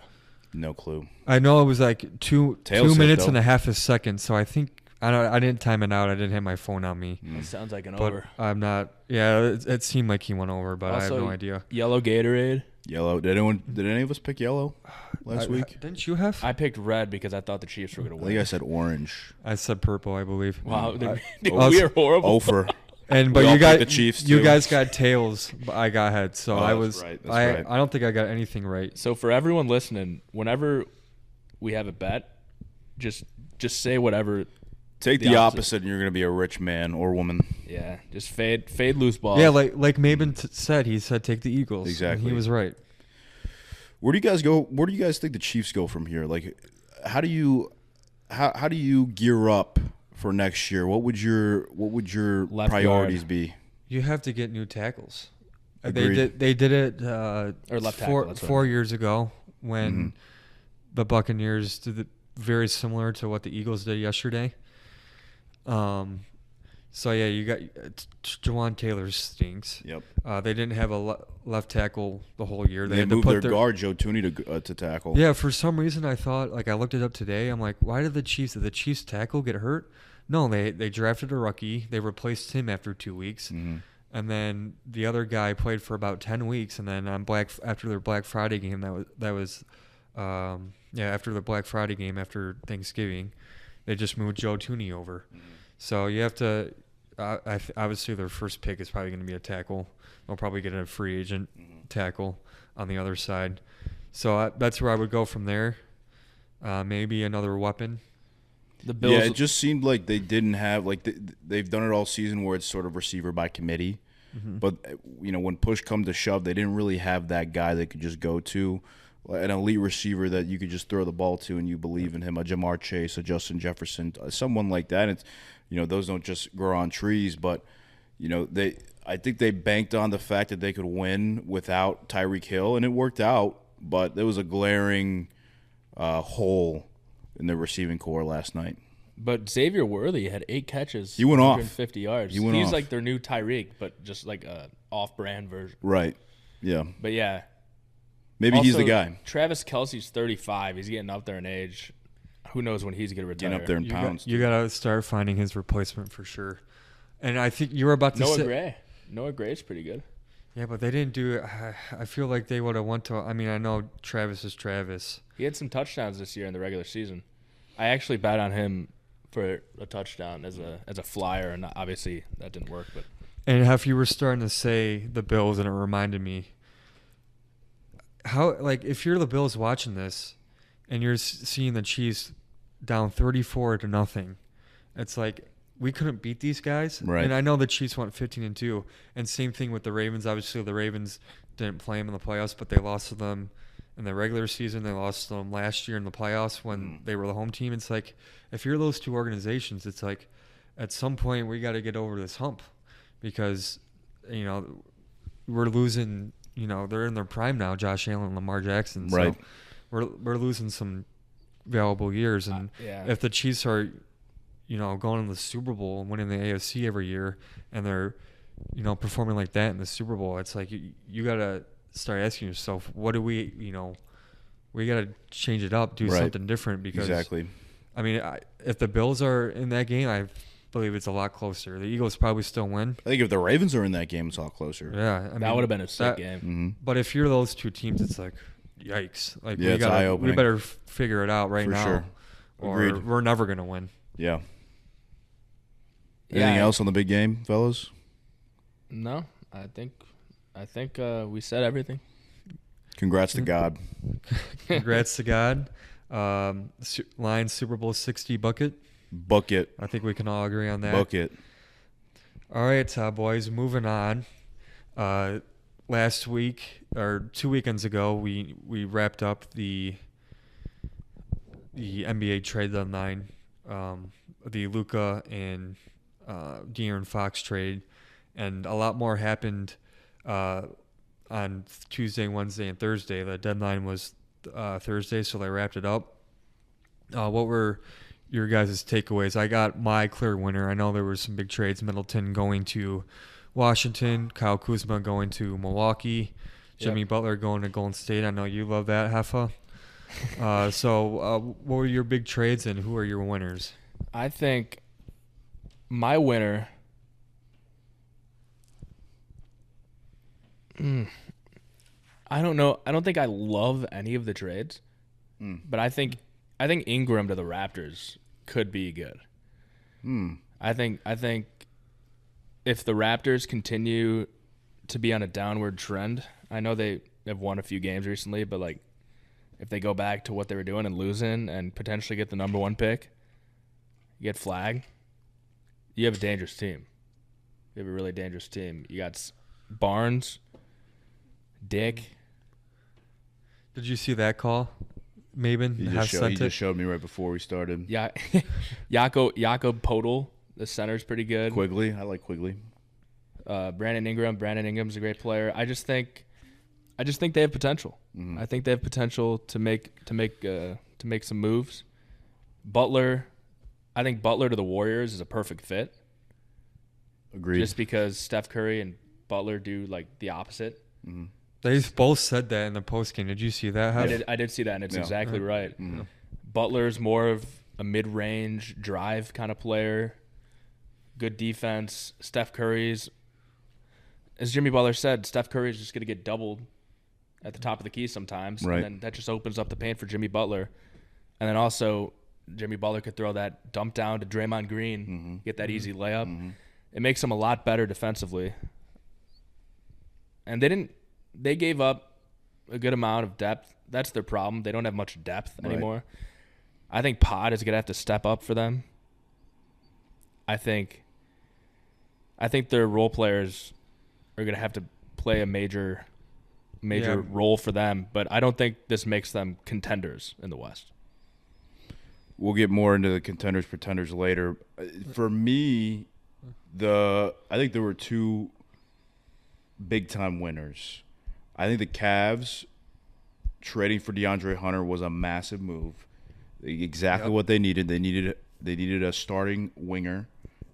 No clue. I know it was like 2 Tail minutes though. and a half a second. So I think I didn't time it out. I didn't have my phone on me. It sounds like an But over. I'm not. Yeah, it seemed like he went over, but I have no idea. Yellow Gatorade. Yellow. Did any of us pick yellow last week? Didn't you have? I picked red because I thought the Chiefs were going to I win. think I said orange. I said purple, I believe. Wow, we was- are horrible. Over. But We all you got picked the Chiefs, You too. guys got tails, but I got heads. So I that's was. right, that's right. I don't think I got anything right. So for everyone listening, whenever we have a bet, just say whatever. Take The the opposite. opposite, and you're going to be a rich man or woman. Yeah, just fade loose balls. Yeah, like Maben said, he said take the Eagles. Exactly. And he was right. Where do you guys go? Where do you guys think the Chiefs go from here? Like, how do you gear up for next year? What would your Left priorities guard. be? You have to get new tackles. Agreed. They did it Or left tackle, that's what I 4 meant. years ago when the Buccaneers did it very similar to what the Eagles did yesterday. So yeah, you got Jawan Taylor stinks. Yep. They didn't have a left tackle the whole year. They had to moved put their guard Joe Tooney to tackle. Yeah, for some reason I thought, like, I looked it up today. I'm like, why did the Chiefs tackle get hurt? No, they drafted a rookie. They replaced him after 2 weeks. Mm-hmm. And then the other guy played for about 10 weeks, and then after their Black Friday game, after the Black Friday game after Thanksgiving, they just moved Joe Tooney over. Mm-hmm. So you have to, obviously their first pick is probably going to be a tackle. They'll probably get a free agent tackle on the other side. So that's where I would go from there. Maybe another weapon. The Bills. Yeah, it just seemed like they didn't have they've done it all season where it's sort of receiver by committee. But when push come to shove, they didn't really have that guy they could just go to, an elite receiver that you could just throw the ball to and you believe in him, a Jamar Chase, a Justin Jefferson, someone like that. It's those don't just grow on trees, but I think they banked on the fact that they could win without Tyreek Hill, and it worked out. But there was a glaring hole in the receiving core last night. But Xavier Worthy had 8 catches. He went off. 150 yards. He went He's off. like their new Tyreek, but just like a off-brand version. Right. Yeah. But yeah. Maybe Also, he's the guy. Travis Kelce's 35. He's getting up there in age. Who knows when he's going to retire? Getting up there in pounds. You got to start finding his replacement for sure. And I think you were about to Noah say Gray. Noah Gray's pretty good. Yeah, but they didn't do it. I feel like they would have went to. I mean, I know Travis is Travis. He had some touchdowns this year in the regular season. I actually bet on him for a touchdown as a flyer, and obviously that didn't work. But And if you were starting to say the Bills, and it reminded me how, like, if you're the Bills watching this, and you're seeing the Chiefs down 34-0, it's like we couldn't beat these guys. Right. And I know the Chiefs went 15-2, and same thing with the Ravens. Obviously, the Ravens didn't play them in the playoffs, but they lost to them in the regular season. They lost to them last year in the playoffs when they were the home team. It's like, if you're those two organizations, it's like at some point we got to get over this hump because, we're losing, they're in their prime now, Josh Allen and Lamar Jackson. So Right. we're losing some valuable years. And if the Chiefs are, going to the Super Bowl and winning the AFC every year and they're, performing like that in the Super Bowl, it's like you got to start asking yourself, what do we got to change it up, do something different because Exactly. I mean, if the Bills are in that game, I believe it's a lot closer. The Eagles probably still win. I think if the Ravens are in that game, it's a lot closer. Yeah, that would have been a sick game. Mm-hmm. But if you're those two teams, it's like, yikes! Like Yeah, it's eye-opening. we better figure it out right For now, sure. or Agreed. we're never gonna win. Yeah. Anything else on the big game, fellas? No, I think we said everything. Congrats to God. Congrats to God. Lions Super Bowl 60 bucket. Bucket. I think we can all agree on that. Bucket. All right, boys, moving on. Last week or 2 weekends ago, we wrapped up the NBA trade deadline, the Luka and De'Aaron Fox trade, and a lot more happened on Tuesday, Wednesday, and Thursday. The deadline was Thursday, so they wrapped it up. What were your guys' takeaways? I got my clear winner. I know there were some big trades. Middleton going to Washington, Kyle Kuzma going to Milwaukee, Jimmy Butler going to Golden State. I know you love that, Heffa. So what were your big trades and who are your winners? I think my winner. I don't know. I don't think I love any of the trades, but I think Ingram to the Raptors could be good. I think if the Raptors continue to be on a downward trend, I know they have won a few games recently, but like if they go back to what they were doing and losing and potentially get the number 1 pick, you get Flag, you have a dangerous team. You have a really dangerous team. You got Barnes, Dick. Did you see that call, Mabin? He just showed me right before we started. Yeah, Jakob Podol, the center's pretty good. Quigley. I like Quigley. Brandon Ingram's a great player. I just think they have potential. Mm-hmm. I think they have potential to make some moves. Butler, I think Butler to the Warriors is a perfect fit. Agreed. Just because Steph Curry and Butler do like the opposite. Mm-hmm. They both said that in the postgame. Did you see that? I did see that, and it's exactly right. Mm-hmm. Butler's more of a mid-range drive kind of player. Good defense. Steph Curry's, as Jimmy Butler said, Steph Curry's just going to get doubled at the top of the key sometimes. Right. And then that just opens up the paint for Jimmy Butler. And then also Jimmy Butler could throw that dump down to Draymond Green, get that easy layup. Mm-hmm. It makes him a lot better defensively. And they gave up a good amount of depth. That's their problem. They don't have much depth anymore. I think Pod is gonna have to step up for them. I think their role players are gonna have to play a major role for them, but I don't think this makes them contenders in the West. We'll get more into the contenders, pretenders later. For me, I think there were two big-time winners. I think the Cavs trading for DeAndre Hunter was a massive move. Exactly what they needed. They needed a starting winger.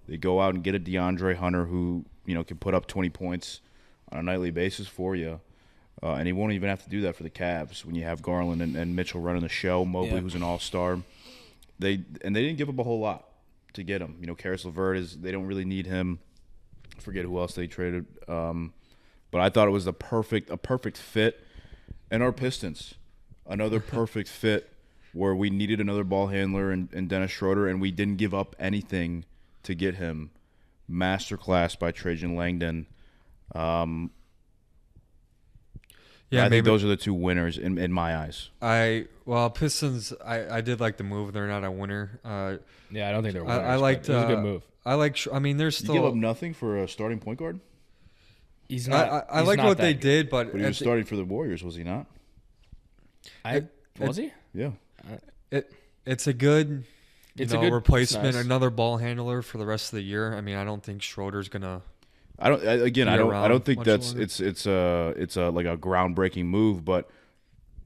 They go out and get a DeAndre Hunter who can put up 20 points on a nightly basis for you. And he won't even have to do that for the Cavs when you have Garland and Mitchell running the show. Mobley, who's an all-star. They didn't give up a whole lot to get him. Karis LeVert they don't really need him. I forget who else they traded. But I thought it was a perfect fit. And our Pistons, another perfect fit where we needed another ball handler and Dennis Schroeder, and we didn't give up anything to get him. Masterclass by Trajan Langdon. I think those are the two winners in my eyes. Pistons, I did like the move. They're not a winner. I don't think they're winners. I liked. It was a good move. There's still. You give up nothing for a starting point guard? He's not. I like what they did, but he was starting for the Warriors, was he not? Was he? Yeah. It's a good. It's a good replacement. Nice. Another ball handler for the rest of the year. I don't think Schroeder's gonna. I don't think that's longer. It's a like a groundbreaking move, but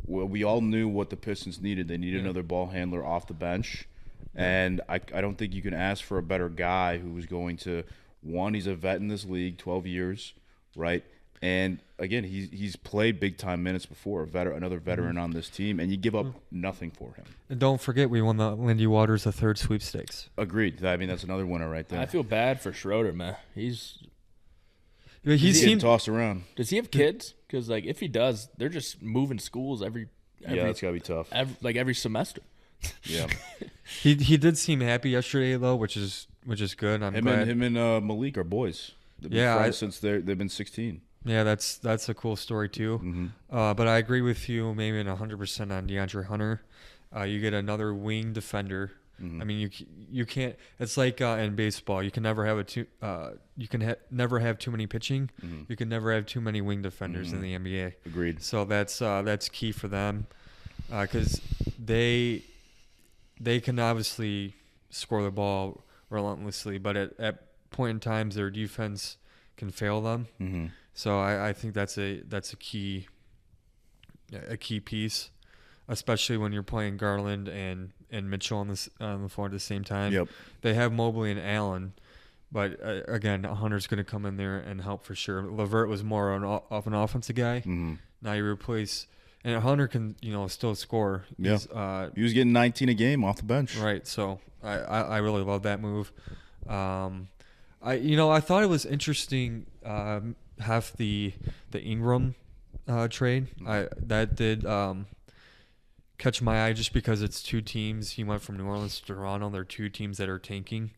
we all knew what the Pistons needed. They needed another ball handler off the bench, and I don't think you can ask for a better guy who was going to he's a vet in this league, 12 years, right? And again, he's played big time minutes before, another veteran on this team, and you give up nothing for him. And don't forget, we won the Lindy Waters III sweepstakes. Agreed. That's another winner right there. I feel bad for Schroeder, man. He's getting tossed around. Does he have kids? Because if he does, they're just moving schools every that's gotta be tough. Every semester. Yeah. He did seem happy yesterday though, which is good. Him and Malik are boys. They've been friends since they've been 16. Yeah, that's a cool story too. Mm-hmm. But I agree with you, maybe 100% on DeAndre Hunter. You get another wing defender. Mm-hmm. You can't. It's like in baseball, you can never have never have too many pitching. Mm-hmm. You can never have too many wing defenders in the NBA. Agreed. So that's key for them, because they can obviously score the ball relentlessly, but at point in times their defense can fail them. Mm-hmm. So I think that's a key piece, especially when you're playing Garland and Mitchell on the floor at the same time. Yep. They have Mobley and Allen, but again, Hunter's going to come in there and help for sure. LeVert was more of an offensive guy. Mm-hmm. Now you replace, and Hunter can still score. Yeah. He was getting 19 a game off the bench. Right. So I really love that move. I thought it was interesting. Half the Ingram trade. That did catch my eye just because it's two teams. He went from New Orleans to Toronto. They're two teams that are tanking.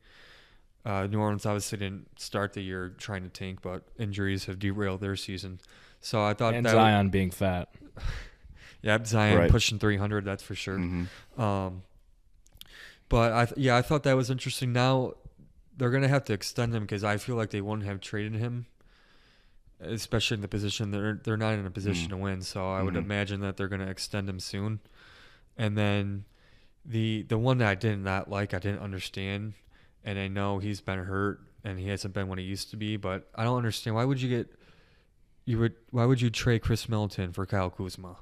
New Orleans obviously didn't start the year trying to tank, but injuries have derailed their season. So I thought Zion being fat. Yeah, Zion pushing 300. That's for sure. Mm-hmm. But I thought that was interesting. Now they're gonna have to extend him because I feel like they wouldn't have traded him, especially in the position they're not in a position to win. So I would imagine that they're gonna extend him soon. And then the one that I did not like, I didn't understand, and I know he's been hurt and he hasn't been what he used to be, but I don't understand why would you trade Chris Middleton for Kyle Kuzma?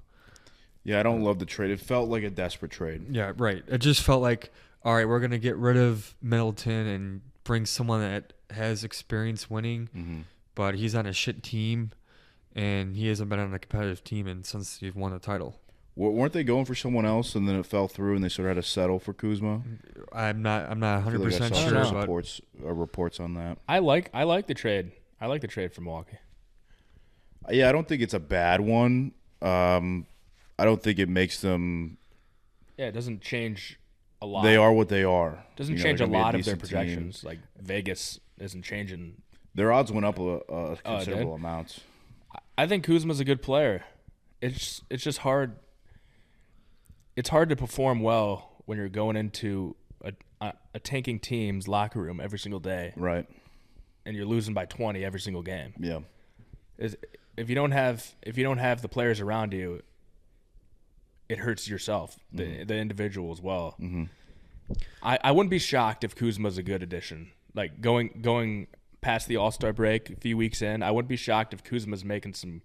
Yeah, I don't love the trade. It felt like a desperate trade. Yeah, right. It just felt like, all right, we're going to get rid of Middleton and bring someone that has experience winning, but he's on a shit team, and he hasn't been on a competitive team since he's won the title. Weren't they going for someone else, and then it fell through, and they sort of had to settle for Kuzma? I'm not 100% sure. Reports on that. I like the trade. I like the trade for Milwaukee. Yeah, I don't think it's a bad one. I don't think it makes them. Yeah, it doesn't change a lot. They are what they are. Doesn't change a lot of their projections. Team. Like Vegas isn't changing. Their odds went up a considerable amount. I think Kuzma's a good player. It's just hard. It's hard to perform well when you're going into a tanking team's locker room every single day, Right. and you're losing by 20 every single game. Yeah. If you don't have the players around you, it hurts yourself, the individual as well. Mm-hmm. I wouldn't be shocked if Kuzma's a good addition. Like going past the All-Star break, a few weeks in, I wouldn't be shocked if Kuzma's making some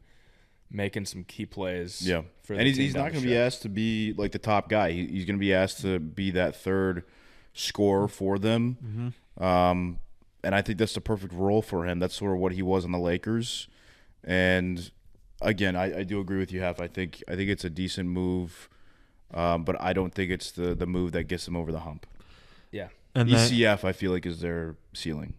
key plays. Yeah. For And the he's team not down going to the be stretch. asked to be like the top guy. He's going to be asked to be that third scorer for them. Mm-hmm. And I think that's the perfect role for him. That's sort of what he was on the Lakers. And again, I do agree with you, Hef. I think it's a decent move, but I don't think it's the move that gets them over the hump. Yeah. And ECF, I feel like, is their ceiling.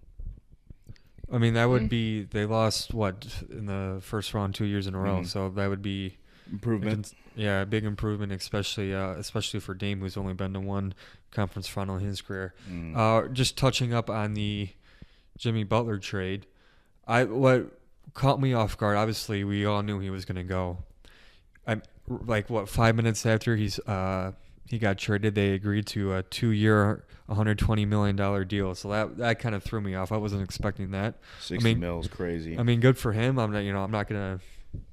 I mean, that would be they lost in the first round 2 years in a row, Mhm. so that would be Improvement. a big improvement, especially for Dame, who's only been to one conference final in his career. Just touching up on the Jimmy Butler trade, what caught me off guard. Obviously, we all knew he was going to go. 5 minutes after he got traded, they agreed to a 2-year, $120 million deal. So that kind of threw me off. I wasn't expecting that. 60 mil is crazy. I mean, good for him. I'm not gonna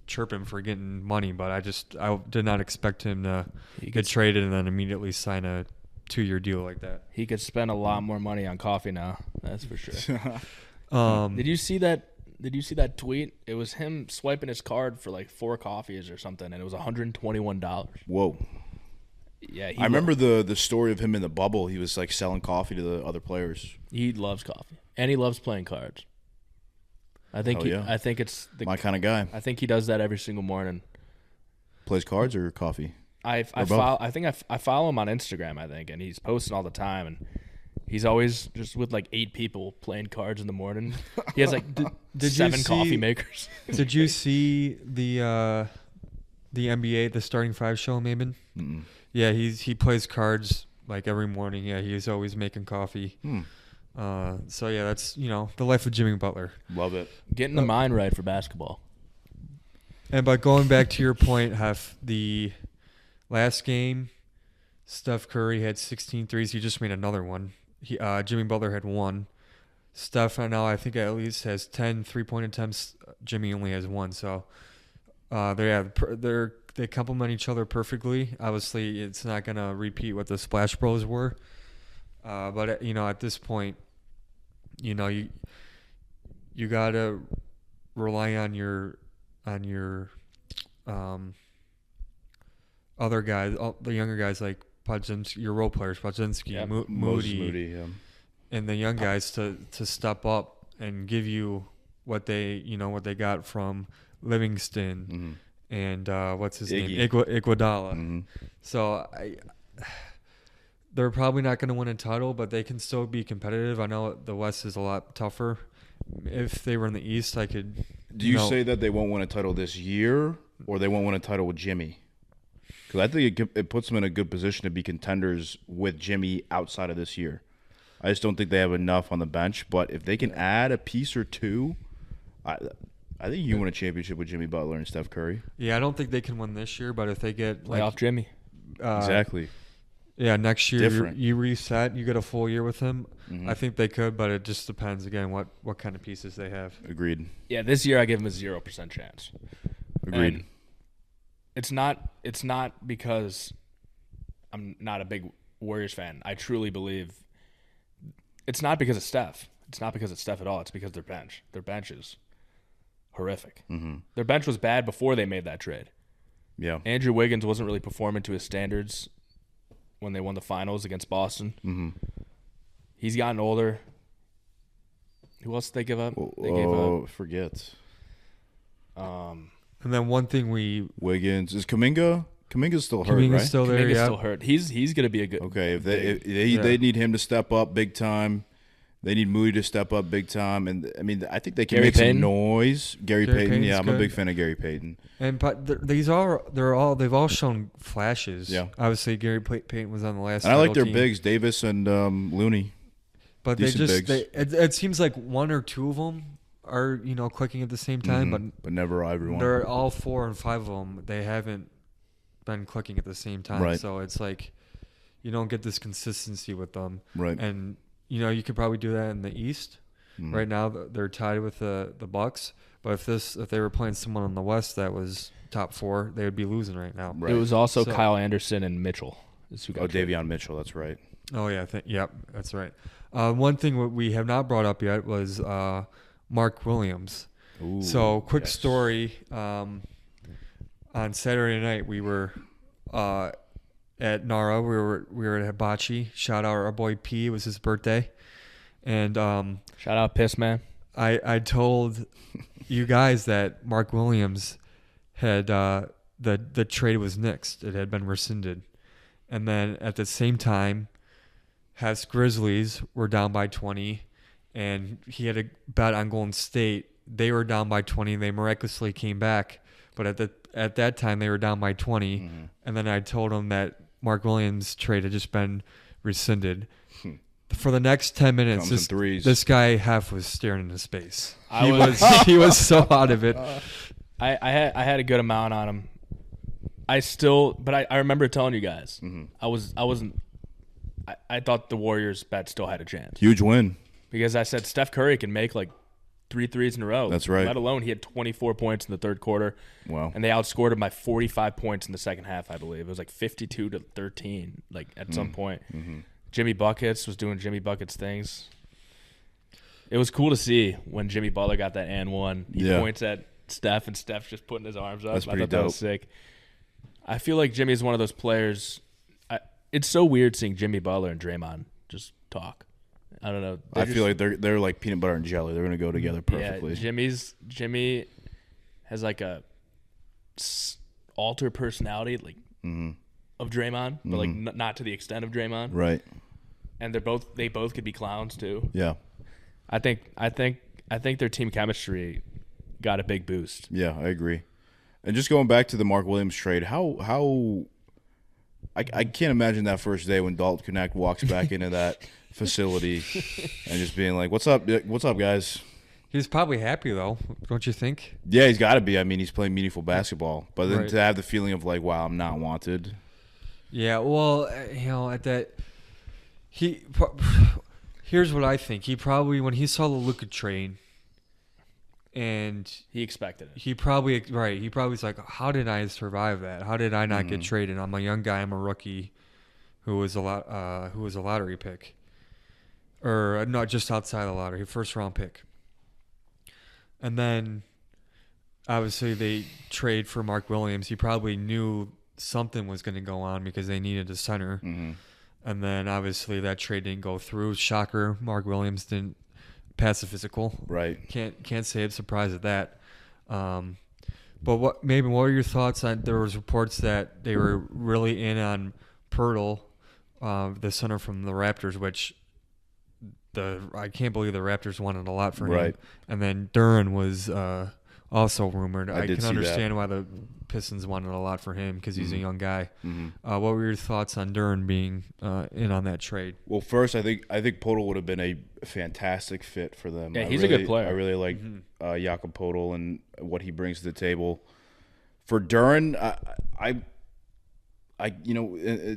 chirp him for getting money, but I did not expect him to get traded and then immediately sign a 2-year deal like that. He could spend a lot more money on coffee now. That's for sure. Um, Did you see that? Did you see that tweet? It was him swiping his card for like 4 coffees or something, and it was $121. Whoa. Yeah, I remember the story of him in the bubble. He was like selling coffee to the other players. He loves coffee, and he loves playing cards. I think. Hell yeah. I think it's My kind of guy. I think he does that every single morning. Plays cards or coffee? I follow him on Instagram, I think, and he's posting all the time, and he's always just with like 8 people playing cards in the morning. He has like did you 7 see- coffee makers. Did you see the NBA, the Starting 5 show, Maben? Mm-mm. Yeah, he plays cards like every morning. Yeah, he's always making coffee. So yeah, that's the life of Jimmy Butler. Love it. Getting the mind right for basketball. And but going back to your point, Hef, the last game, Steph Curry had 16 threes. He just made another one. Jimmy Butler had 1. Steph right now, I think, at least has 10 3-point attempts. Jimmy only has 1. So they complement each other perfectly. Obviously, it's not going to repeat what the Splash Bros were. But at this point, you got to rely on your other guys, the younger guys like Podziemski, your role players, Podziemski, Yep. Moody, Yeah. and the young guys to step up and give you what they got from Livingston and what's his name, Iguodala. Mm-hmm. So they're probably not going to win a title, but they can still be competitive. I know the West is a lot tougher. If they were in the East, I could. Do you say that they won't win a title this year, or they won't win a title with Jimmy? Because I think it puts them in a good position to be contenders with Jimmy outside of this year. I just don't think they have enough on the bench. But if they can add a piece or two, I think you win a championship with Jimmy Butler and Steph Curry. Yeah, I don't think they can win this year, but if they get Playoff Jimmy. Exactly. Yeah, next year Different. you reset, you get a full year with him. Mhm. I think they could, but it just depends again what kind of pieces they have. Agreed. Yeah, this year I give him a 0% chance. Agreed. And it's not because I'm not a big Warriors fan. I truly believe it's not because of Steph. It's not because of Steph at all. It's because of their bench. Their bench is horrific. Mm-hmm. Their bench was bad before they made that trade. Yeah. Andrew Wiggins wasn't really performing to his standards when they won the finals against Boston. Mm-hmm. He's gotten older. Who else did they give up? They gave up. Forget. And then one thing Wiggins. Is Kuminga? Kuminga's still hurt, Kuminga's right? still there. Kuminga's Yeah. still hurt. He's gonna be a good. Okay, if Yeah. they need him to step up big time, they need Moody to step up big time, and I mean I think they can Gary make Payton? some noise. Gary Payton, Payton's yeah, I'm a good. big fan of Gary Payton. They've all shown flashes. Yeah. Obviously, Gary Payton was on the last. And I like title their team, bigs, Davis and Looney. but they decent just bigs. it seems like one or two of them are clicking at the same time, But never everyone. they're all 4 and 5 of them. They haven't been clicking at the same time. Right. So it's like, You don't get this consistency with them. Right. And, you could probably do that in the East. Mhm. Right now, they're tied with the Bucks. But if they were playing someone in the West that was top 4, they would be losing right now. Right. It was also So- Kyle Anderson and Mitchell. Is who got traded. Davion Mitchell. That's right. Oh, yeah. Yep, that's right. One thing we have not brought up yet was Mark Williams. Ooh, So, quick yes. story. On Saturday night, we were at Nara. We were at Hibachi. Shout out our boy P. It was his birthday. And Shout out Piss Man. I told you guys that Mark Williams had the trade was nixed. It had been rescinded. And then at the same time, Hess Grizzlies were down by 20, and he had a bet on Golden State. They were down by 20. They miraculously came back, but at that time they were down by 20. Mm-hmm. And then I told him that Mark Williams' trade had just been rescinded. For the next 10 minutes, Comes in threes. this guy Hef was staring into space. I He was so out of it. I had a good amount on him. But I remember telling you guys, I thought the Warriors bet still had a chance Huge win. because I said Steph Curry can make like 3 threes in a row. That's right. Let alone he had 24 points in the third quarter. Wow. And they outscored him by 45 points in the second half, I believe. It was like 52-13, like at some point. Mm-hmm. Jimmy Buckets was doing Jimmy Buckets things. It was cool to see when Jimmy Butler got that and one. He points at Steph, and Steph's just putting his arms up. That's pretty I thought that was dope. sick. I feel like Jimmy is one of those players. It's so weird seeing Jimmy Butler and Draymond just talk. I don't know. I feel like they're like peanut butter and jelly. They're gonna go together perfectly. Yeah, Jimmy has like a alter personality, like of Draymond, but like not to the extent of Draymond. Right. And they both could be clowns too. Yeah. I think their team chemistry got a big boost. Yeah, I agree. And just going back to the Mark Williams trade, how I can't imagine that first day when Dalton Connect walks back into that facility and just being like, "What's up? What's up, guys?" He's probably happy though, don't you think? Yeah, he's got to be. I mean, he's playing meaningful basketball, but then Right. to have the feeling of like, "Wow, I'm not wanted." Yeah, well, at that, here's what I think. He probably, when he saw the Luka trade, and He expected it. he probably was like, how did I survive that? How did I not get traded? I'm a young guy. I'm a rookie who was a lottery pick, or not just outside the lottery, first round pick. And then obviously they trade for Mark Williams. He probably knew something was going to go on because they needed a center. Mm-hmm. And then obviously that trade didn't go through. Shocker, Mark Williams didn't pass the physical. Right. Can't say I'm surprised at that. But what are your thoughts on? There was reports that they were really in on Pirtle, the center from the Raptors, which I can't believe the Raptors wanted a lot for him. Right. And then Duran was also rumored. I I did can see understand why the Pistons wanted a lot for him because he's a young guy. Mm-hmm. What were your thoughts on Duran being in on that trade? Well, first, I think Podol would have been a fantastic fit for them. Yeah, he's a good player. I really like Jakob Podol and what he brings to the table. For Duran,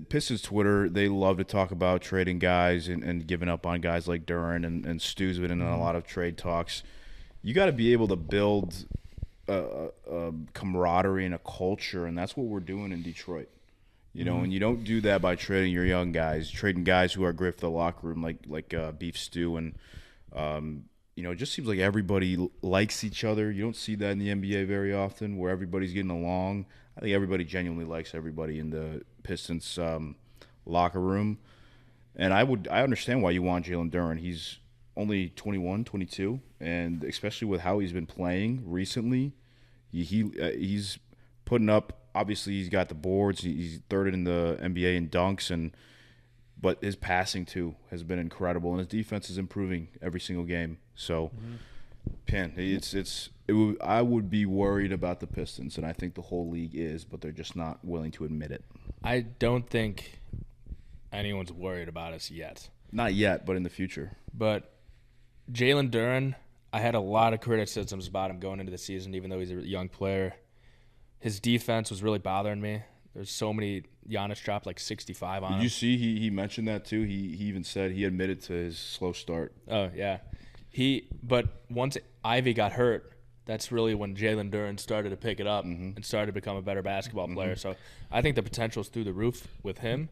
Pistons Twitter, they love to talk about trading guys and giving up on guys like Duran, and Stu's been in a lot of trade talks. You got to be able to build a camaraderie and a culture, and that's what we're doing in Detroit. And you don't do that by trading your young guys, trading guys who are great for the locker room, like Beef Stew, and it just seems like everybody likes each other. You don't see that in the NBA very often, where everybody's getting along. I think everybody genuinely likes everybody in the Pistons locker room, and I understand why you want Jalen Duran. He's only 21, 22, and especially with how he's been playing recently, he's putting up. Obviously, he's got the boards. He's third in the NBA in dunks, but his passing too has been incredible, and his defense is improving every single game. So, I would be worried about the Pistons, and I think the whole league is, but they're just not willing to admit it. I don't think anyone's worried about us yet. Not yet, but in the future. But Jalen Duran, I had a lot of criticisms about him going into the season, even though he's a young player. His defense was really bothering me. There's so many. Giannis dropped like 65 on Did him. you see he mentioned that too? He even said he admitted to his slow start. Oh yeah, but once Ivy got hurt, that's really when Jalen Duren started to pick it up and started to become a better basketball player. So I think the potential's through the roof with him,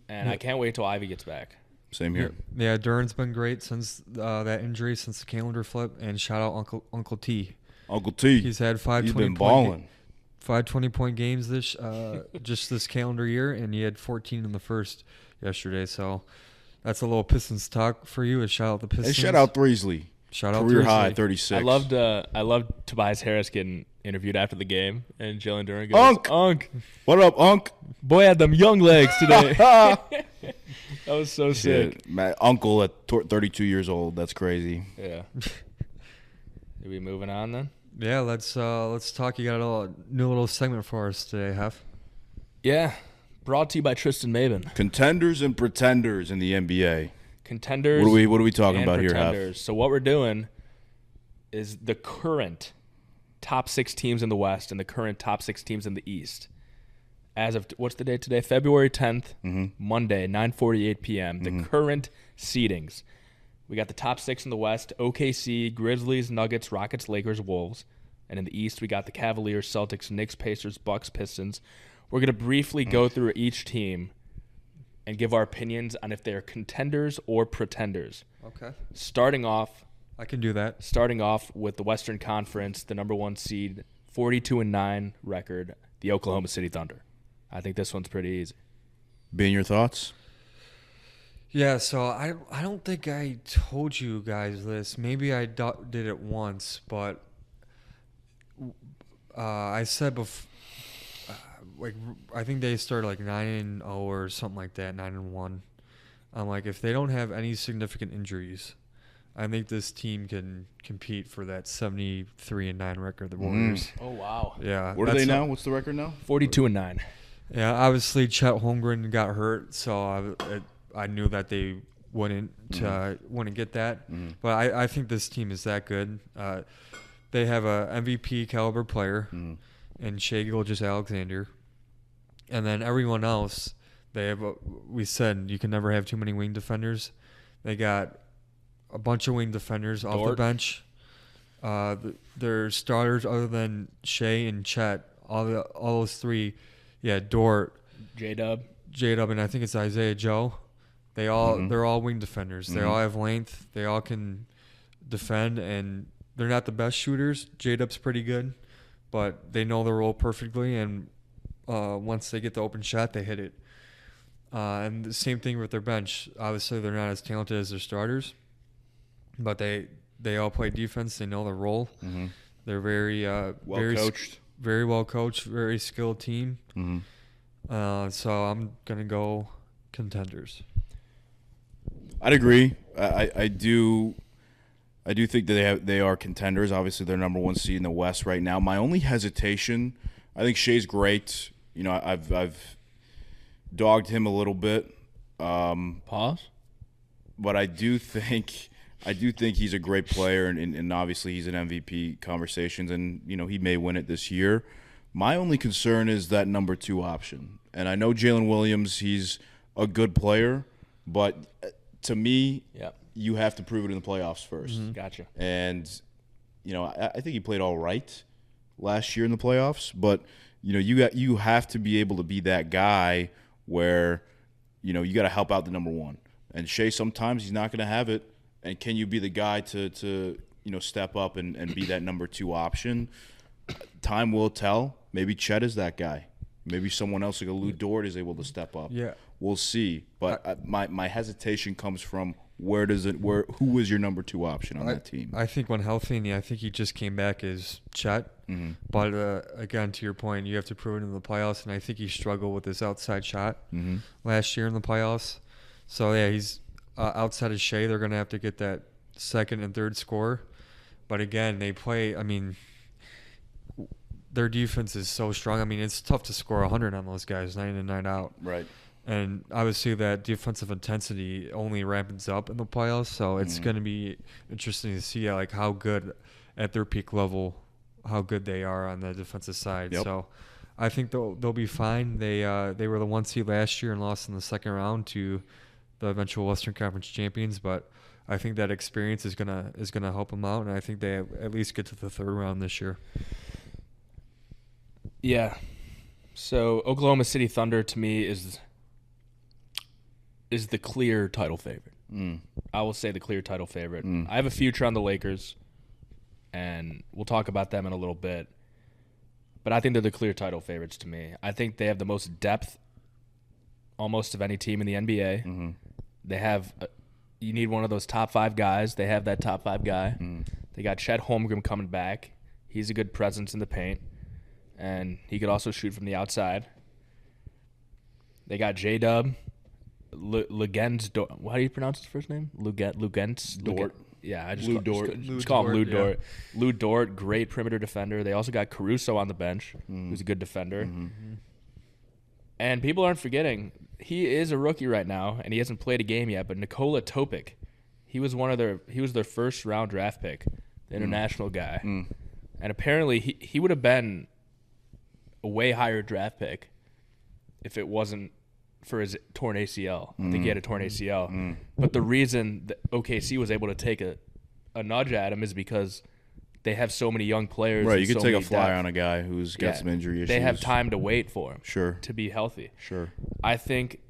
and I can't wait till Ivy gets back. Same here. Yeah, Duren's been great since that injury, since the calendar flip. And shout out Uncle T. Uncle T. He's had five He's 20 been balling. 20-point games this just this calendar year, and he had 14 in the first yesterday. So that's a little Pistons talk for you. A shout out the Pistons. And shout out Threesley. Shout out Career Threesley. high 36. I loved Tobias Harris getting interviewed after the game, and Jalen Duren goes, Unk, What up, Unk? boy had them young legs today. That was so sick. Yeah, my uncle at 32 years old. That's crazy. Yeah. Are we moving on then? Yeah, let's talk. You got a new little segment for us today, Hef. Yeah. Brought to you by Tristan Maben. Contenders and pretenders in the NBA. Contenders. What are we talking and about here, Hef? pretenders. So what we're doing is the current top 6 teams in the West and the current top 6 teams in the East. As of what's the date today? February 10th, Monday, 9:48 p.m. The current seedings. We got the top 6 in the West: OKC, Grizzlies, Nuggets, Rockets, Lakers, Wolves. And in the East, we got the Cavaliers, Celtics, Knicks, Pacers, Bucks, Pistons. We're going to briefly go through each team and give our opinions on if they're contenders or pretenders. Okay. Starting off I can do that. with the Western Conference, the number 1 seed, 42-9 record, the Oklahoma City Thunder. I think this one's pretty easy. Being your thoughts? Yeah, so I don't think I told you guys this. Maybe I did it once, but I said before, like I think they started like 9-0 or something like that, 9-1. I'm like, if they don't have any significant injuries, I think this team can compete for that 73-9 record. The Warriors. Oh, wow. Yeah. What are they now? What's the record now? 42-9. Yeah, obviously Chet Holmgren got hurt, so I knew that they wouldn't get that. But I think this team is that good. They have a MVP caliber player in Shai Gilgeous-Alexander, and then everyone else they have. We said you can never have too many wing defenders. They got a bunch of wing defenders off the bench. Their starters, other than Shai and Chet, all those three. Yeah, Dort, J-Dub, and I think it's Isaiah Joe. They're all wing defenders. They all have length. They all can defend, and they're not the best shooters. J-Dub's pretty good, but they know their role perfectly, and once they get the open shot, they hit it. And the same thing with their bench. Obviously, they're not as talented as their starters, but they all play defense. They know their role. They're very Well-coached. Very well coached, very skilled team. So I'm gonna go contenders. I'd agree. I do think that they are contenders. Obviously, they're number 1 seed in the West right now. My only hesitation, I think Shai's great. You know, I've dogged him a little bit. Pause. But I do think he's a great player, and obviously he's in MVP conversations, and you know he may win it this year. My only concern is that number 2 option, and I know Jalen Williams, he's a good player, but to me, you have to prove it in the playoffs first. Gotcha. And you know, I think he played all right last year in the playoffs, but you know, you have to be able to be that guy where you know you got to help out the number 1. And Shai, sometimes he's not going to have it. And can you be the guy to you know step up and be that number 2 option? Time will tell. Maybe Chet is that guy. Maybe someone else like a Lou Dort is able to step up. Yeah, we'll see. But my hesitation comes from who is your number 2 option on that team? I think when healthy, and I think he just came back as Chet. But again, to your point, you have to prove it in the playoffs, and I think he struggled with his outside shot last year in the playoffs. So yeah, he's. Outside of Shai, they're going to have to get that second and third score. But again, they play, I mean, their defense is so strong. I mean, it's tough to score 100 on those guys, 9 in, 9 out. Right. And obviously that defensive intensity only ramps up in the playoffs. So it's going to be interesting to see like how good at their peak level, how good they are on the defensive side. Yep. So I think they'll be fine. They were the 1 seed last year and lost in the second round to the eventual Western Conference champions, but I think that experience is gonna help them out, and I think they at least get to the third round this year. Yeah. So Oklahoma City Thunder to me is the clear title favorite. I will say the clear title favorite. I have a future on the Lakers, and we'll talk about them in a little bit. But I think they're the clear title favorites to me. I think they have the most depth almost of any team in the NBA. They have you need one of those top 5 guys. They have that top 5 guy. They got Chet Holmgren coming back. He's a good presence in the paint, and he could also shoot from the outside. They got J-Dub, Lugens. How do you pronounce his first name? Lugens Dort. Yeah, I Lou Dort. just call him Lou yeah. Dort. Lou Dort, great perimeter defender. They also got Caruso on the bench, who's a good defender. And people aren't forgetting, he is a rookie right now, and he hasn't played a game yet. But Nikola Topic, he was their first round draft pick, the international guy, and apparently he would have been a way higher draft pick if it wasn't for his torn ACL. I think he had a torn ACL. But the reason that OKC was able to take a nudge at him is because they have so many young players. Right, and you could so take a many flyer depth. on a guy who's got some injury issues. They have time to wait for him. Sure. To be healthy. Sure. I think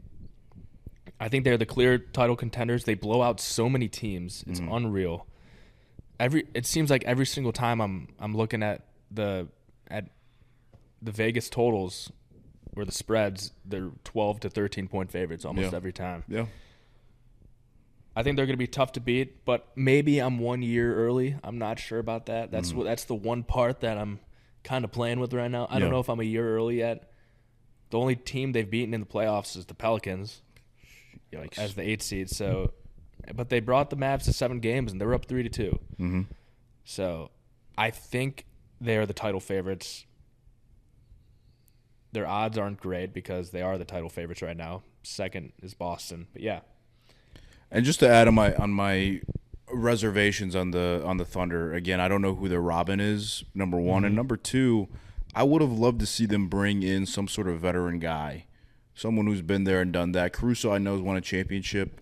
they're the clear title contenders. They blow out so many teams. It's unreal. It seems like every single time I'm looking at the Vegas totals or the spreads, they're 12 to 13 point favorites almost every time. Yeah. I think they're going to be tough to beat, but maybe I'm 1 year early. I'm not sure about that. That's the one part that I'm kind of playing with right now. I don't know if I'm a year early yet. The only team they've beaten in the playoffs is the Pelicans. Yikes. As the 8th seed. So, but they brought the Mavs to 7 games and they're up 3-2. So, I think they are the title favorites. Their odds aren't great because they are the title favorites right now. Second is Boston, but yeah. And just to add on my reservations on the Thunder, again, I don't know who their Robin is, number one. And number two, I would have loved to see them bring in some sort of veteran guy, someone who's been there and done that. Caruso, I know, has won a championship,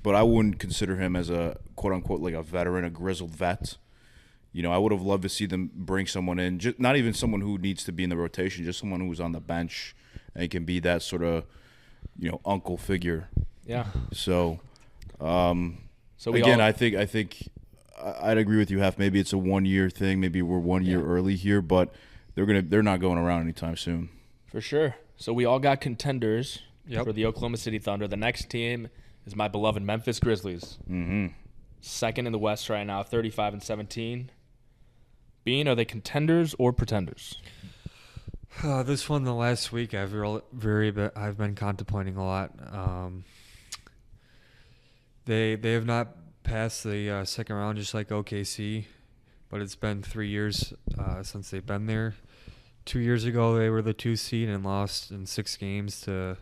but I wouldn't consider him as a quote-unquote like a veteran, a grizzled vet. You know, I would have loved to see them bring someone in, just not even someone who needs to be in the rotation, just someone who's on the bench and can be that sort of, uncle figure. Yeah. So, we again, all- I think I'd agree with you, Hef. Maybe it's a 1 year thing. Maybe we're 1 year early here, but they're not going around anytime soon. For sure. So we all got contenders Yep. for the Oklahoma City Thunder. The next team is my beloved Memphis Grizzlies. Second in the West right now, 35-17. Bean, are they contenders or pretenders? This one, the last week, I've been contemplating a lot. They have not passed the second round, just like OKC, but it's been 3 years since they've been there. 2 years ago, they were the 2 seed and lost in 6 games to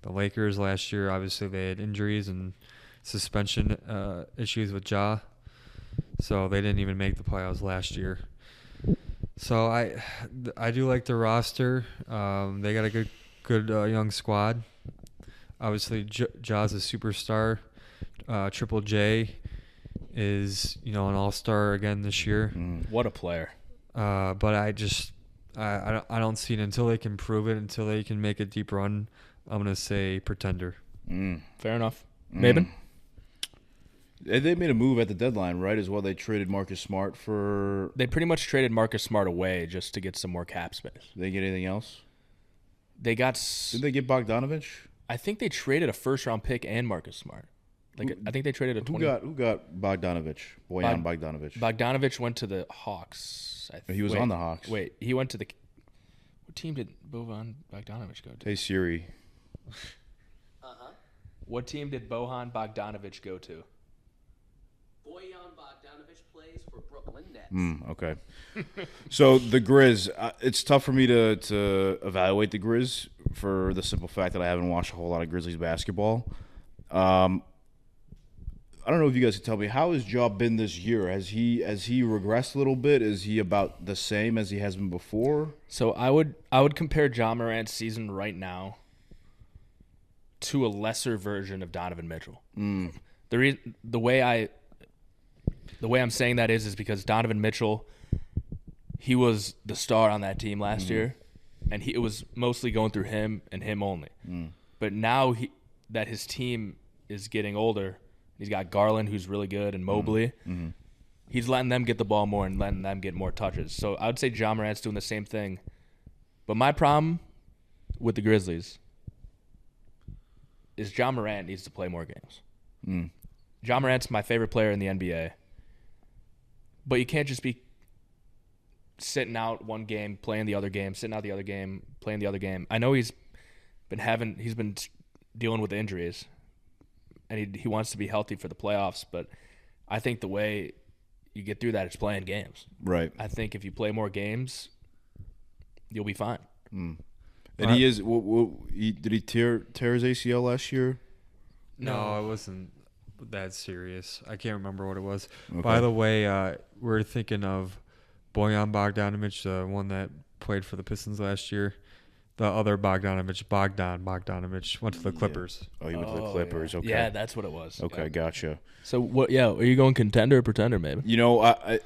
the Lakers. Last year, obviously, they had injuries and suspension issues with Ja, so they didn't even make the playoffs last year. So I do like the roster. They got a good young squad. Obviously, Ja's a superstar. Triple J is an all-star again this year. What a player. But I don't see it until they can prove it, until they can make a deep run. I'm gonna say pretender. Fair enough. Maben? They made a move at the deadline, right? As well, they traded Marcus Smart for. They pretty much traded Marcus Smart away just to get some more cap space. Did they get anything else? They got. Did they get Bogdanovich? I think they traded a first-round pick and Marcus Smart. I think they traded a 20. Who got Bogdanovich? Bojan Bogdanovich. Bogdanovich went to the Hawks. He was on the Hawks. Wait, he went to the. What team did Bojan Bogdanovich go to? Hey Siri. What team did Bojan Bogdanovich go to? Bojan Bogdanovich plays for Brooklyn Nets. Okay. So the Grizz, it's tough for me to evaluate the Grizz for the simple fact that I haven't watched a whole lot of Grizzlies basketball. I don't know if you guys can tell me, how has Ja been this year? Has he regressed a little bit? Is he about the same as he has been before? So I would compare Ja Morant's season right now to a lesser version of Donovan Mitchell. The way I'm saying that is because Donovan Mitchell, he was the star on that team last year, and it was mostly going through him and him only. But now that his team is getting older, he's got Garland, who's really good, and Mobley. He's letting them get the ball more and letting them get more touches. So I would say Ja Morant's doing the same thing. But my problem with the Grizzlies is Ja Morant needs to play more games. Ja Morant's my favorite player in the NBA. But you can't just be sitting out one game, playing the other game, sitting out the other game, playing the other game. I know he's been dealing with injuries, and he wants to be healthy for the playoffs, but I think the way you get through that is playing games. Right. I think if you play more games, you'll be fine. And he is. Did he tear his ACL last year? No, it wasn't that serious. I can't remember what it was. Okay. By the way, we're thinking of Bojan Bogdanovic, the one that played for the Pistons last year. The other Bogdan Bogdanovic, went to the Clippers. Oh, he went to the Clippers. Yeah. Okay. Yeah, that's what it was. Okay, gotcha. So what? Yeah, are you going contender or pretender, maybe? You know,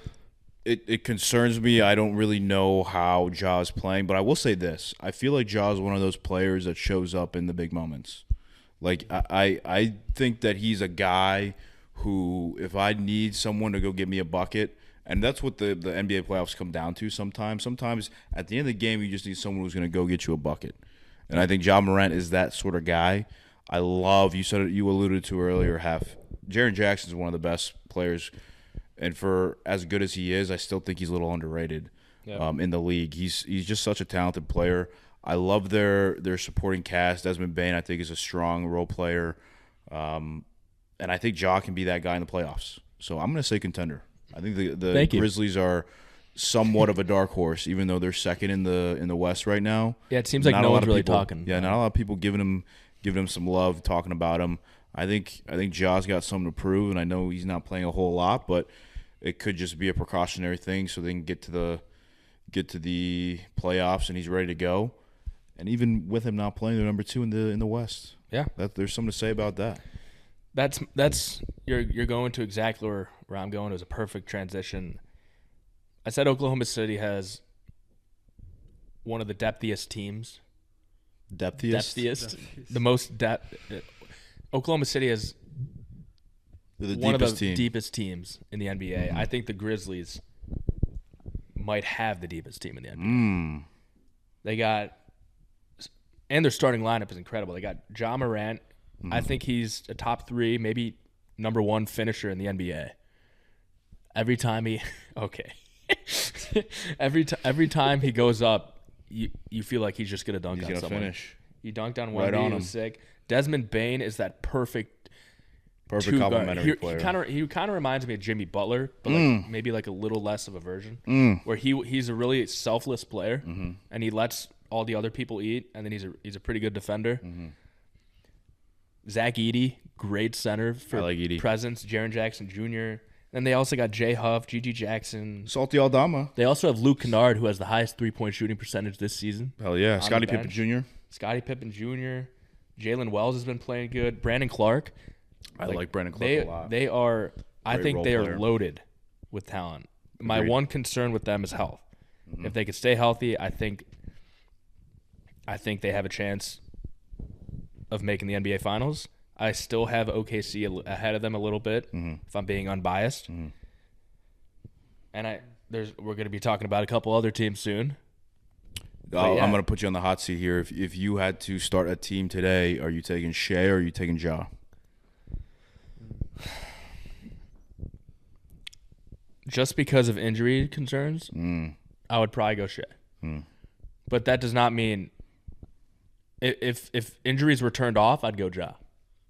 it concerns me. I don't really know how Ja is playing, but I will say this: I feel like Ja is one of those players that shows up in the big moments. Like I think that he's a guy who, if I need someone to go get me a bucket. And that's what the NBA playoffs come down to sometimes. Sometimes at the end of the game, you just need someone who's going to go get you a bucket. And I think Ja Morant is that sort of guy. I love, you said it, you alluded to earlier, Jaren Jackson's one of the best players. And for as good as he is, I still think he's a little underrated in the league. He's just such a talented player. I love their supporting cast. Desmond Bane, I think, is a strong role player. And I think Ja can be that guy in the playoffs. So I'm going to say contender. I think the Grizzlies are somewhat of a dark horse, even though they're second in the West right now. Yeah, it seems like no one's really talking. Yeah, not a lot of people giving him some love, talking about him. I think Ja's got something to prove, and I know he's not playing a whole lot, but it could just be a precautionary thing so they can get to the playoffs and he's ready to go. And even with him not playing, they're number 2 in the West. Yeah, there's something to say about that. That's you're going to exactly where I'm going. It was a perfect transition. I said Oklahoma City has one of the depthiest teams. Depthiest? The most depth. Oklahoma City has one of the deepest teams in the NBA. I think the Grizzlies might have the deepest team in the NBA. They got, and their starting lineup is incredible. They got Ja Morant. I think he's a top 3, maybe number 1 finisher in the NBA. Every time every time he goes up, you feel like he's just gonna dunk on someone. Finish. He dunked on one. He was sick. Desmond Bane is that perfect complementary player. He kind of reminds me of Jimmy Butler, but maybe like a little less of a version. Where he's a really selfless player, and he lets all the other people eat, and then he's a pretty good defender. Zach Edey, great center for presence. Jaren Jackson Jr. And they also got Jay Huff, Gigi Jackson. Salty Aldama. They also have Luke Kennard, who has the highest three-point shooting percentage this season. Hell yeah. Scottie Pippen Jr. Jalen Wells has been playing good. Brandon Clark. I like Brandon Clark a lot. They are – I think they player. are loaded with talent. My Agreed. one concern with them is health. If they could stay healthy, I think they have a chance of making the NBA Finals. I still have OKC ahead of them a little bit, if I'm being unbiased. And we're going to be talking about a couple other teams soon. I'm going to put you on the hot seat here. If you had to start a team today, are you taking Shea or are you taking Ja? Just because of injury concerns, I would probably go Shea. But that does not mean if injuries were turned off, I'd go Ja.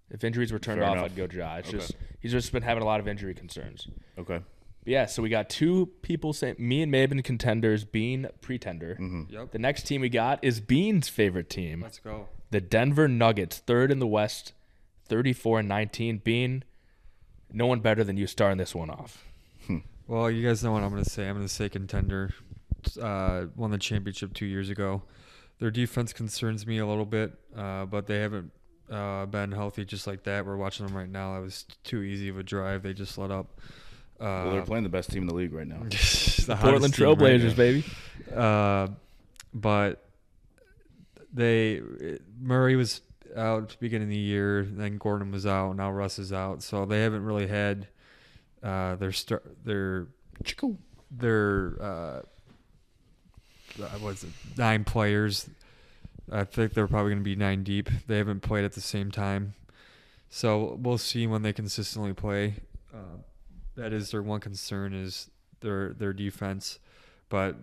If injuries were turned off, I'd go Ja. It's just he's just been having a lot of injury concerns. Okay. But yeah, so we got 2 people saying me and Maben contenders, Bean pretender. Yep. The next team we got is Bean's favorite team. Let's go. The Denver Nuggets, 3rd in the West, 34-19. Bean, No one better than you starting this one off. Well, you guys know what I'm going to say. I'm going to say Contender won the championship 2 years ago. Their defense concerns me a little bit, but they haven't been healthy just like that. We're watching them right now. It was too easy of a drive. They just let up. Well, they're playing the best team in the league right now. The Portland Trailblazers, baby. But Murray was out at the beginning of the year, then Gordon was out, now Russ is out. So they haven't really had their 9 players. I think they're probably going to be 9 deep. They haven't played at the same time. So we'll see when they consistently play. That is their one concern is their defense. But,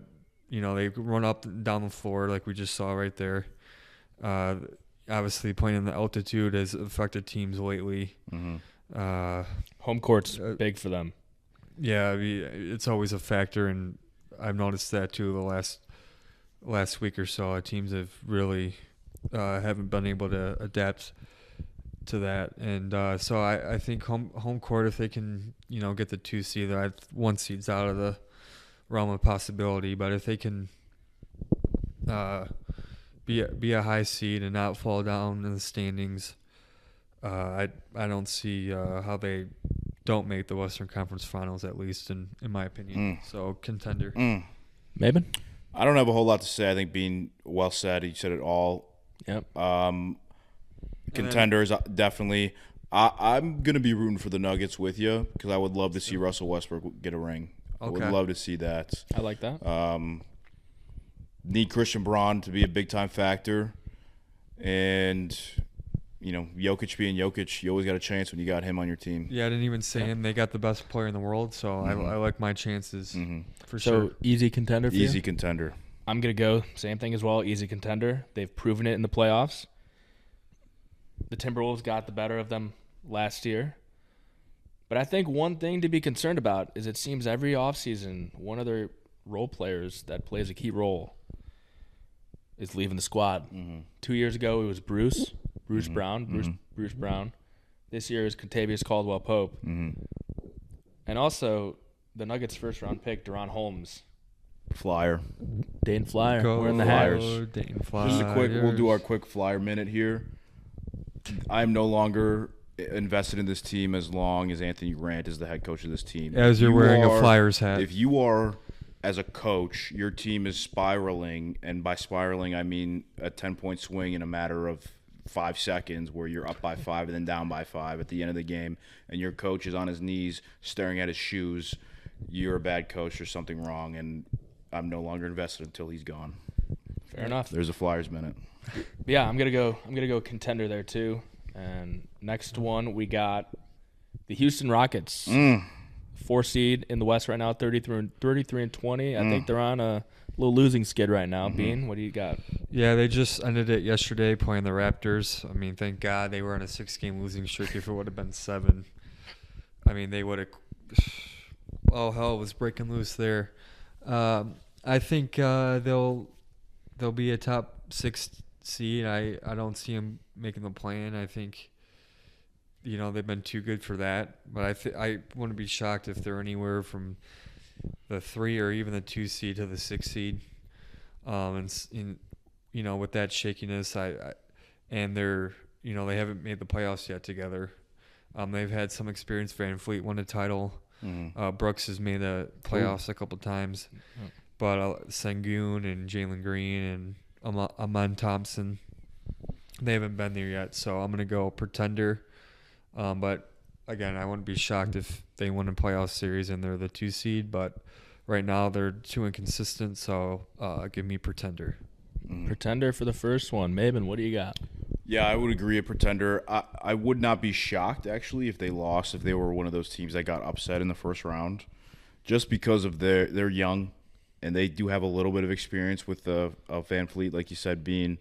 they run up and down the floor like we just saw right there. Obviously, playing in the altitude has affected teams lately. Mm-hmm. Home court's big for them. Yeah, it's always a factor, and I've noticed that too the last week or so. Teams have really haven't been able to adapt to that, and so I think home court, if they can get the 2 seed, 1 seed's out of the realm of possibility, but if they can be a high seed and not fall down in the standings, I don't see how they don't make the Western Conference Finals, at least in my opinion. So Contender. Mabin? I don't have a whole lot to say. I think being well said, you said it all. Yep. Contenders, definitely. I'm going to be rooting for the Nuggets with you because I would love to see Russell Westbrook get a ring. I would love to see that. I like that. Need Christian Braun to be a big-time factor. And, Jokic being Jokic, you always got a chance when you got him on your team. Yeah, I didn't even say him. They got the best player in the world, so I like my chances for sure. So, easy contender for you? Easy contender. I'm going to go same thing as well, easy contender. They've proven it in the playoffs. The Timberwolves got the better of them last year. But I think one thing to be concerned about is it seems every offseason one of their role players that plays a key role is leaving the squad. 2 years ago it was Bruce Brown. This year is Contavious Caldwell-Pope. And also the Nuggets' first-round pick, Deron Holmes. Flyer. Dane Flyer. We're in the Flyers. Dane Just a quick, we'll do our quick Flyer minute here. I'm no longer invested in this team as long as Anthony Grant is the head coach of this team. As you're wearing a Flyers hat. If you are, as a coach, your team is spiraling, and by spiraling I mean a 10-point swing in a matter of 5 seconds where you're up by 5 and then down by 5 at the end of the game, and your coach is on his knees staring at his shoes, you're a bad coach. There's something wrong, and I'm no longer invested until he's gone. Fair enough. There's a Flyers minute. Yeah, I'm gonna go contender there too. And next one we got the Houston Rockets, 4 seed in the West right now, 33 and 20. I think they're on a little losing skid right now. Bean, what do you got? Yeah, they just ended it yesterday playing the Raptors. I mean, thank God they were on a 6-game losing streak. If it would have been 7, I mean, they would have. Oh hell, it was breaking loose there. I think they'll be a top 6 seed. I don't see them making the plan. I think they've been too good for that. But I wouldn't be shocked if they're anywhere from the 3 or even the 2 seed to the 6 seed. With that shakiness, and they're they haven't made the playoffs yet together. They've had some experience. Van Fleet won a title. Brooks has made the playoffs a couple times. But Sengun and Jalen Green and Amon Thompson, they haven't been there yet. So I'm going to go pretender. But, again, I wouldn't be shocked if they win a playoff series and they're the 2 seed. But right now they're too inconsistent, so give me pretender. Pretender for the first one. Mabin, what do you got? Yeah, I would agree a pretender. I would not be shocked, actually, if they lost, if they were one of those teams that got upset in the first round, just because of they're young. And they do have a little bit of experience with Van Fleet, like you said, being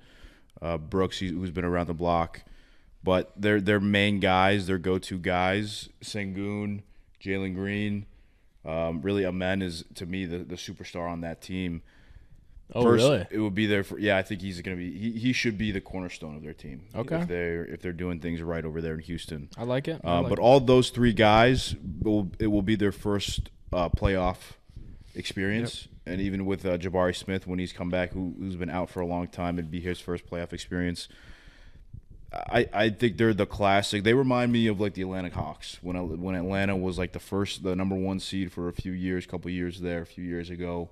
Brooks, who's been around the block. But their main guys, their go-to guys, Sengun, Jalen Green, really Amen is, to me, the superstar on that team. Oh, First, really? it would be there for. Yeah, I think he's going to be. He should be the cornerstone of their team. Okay. If they're doing things right over there in Houston. I like it. But all those three guys, it will be their first playoff experience. Yep. And even with Jabari Smith, when he's come back, who's been out for a long time, it'd be his first playoff experience. I think they're the classic. They remind me of like the Atlanta Hawks when Atlanta was like the number one seed for a few years ago,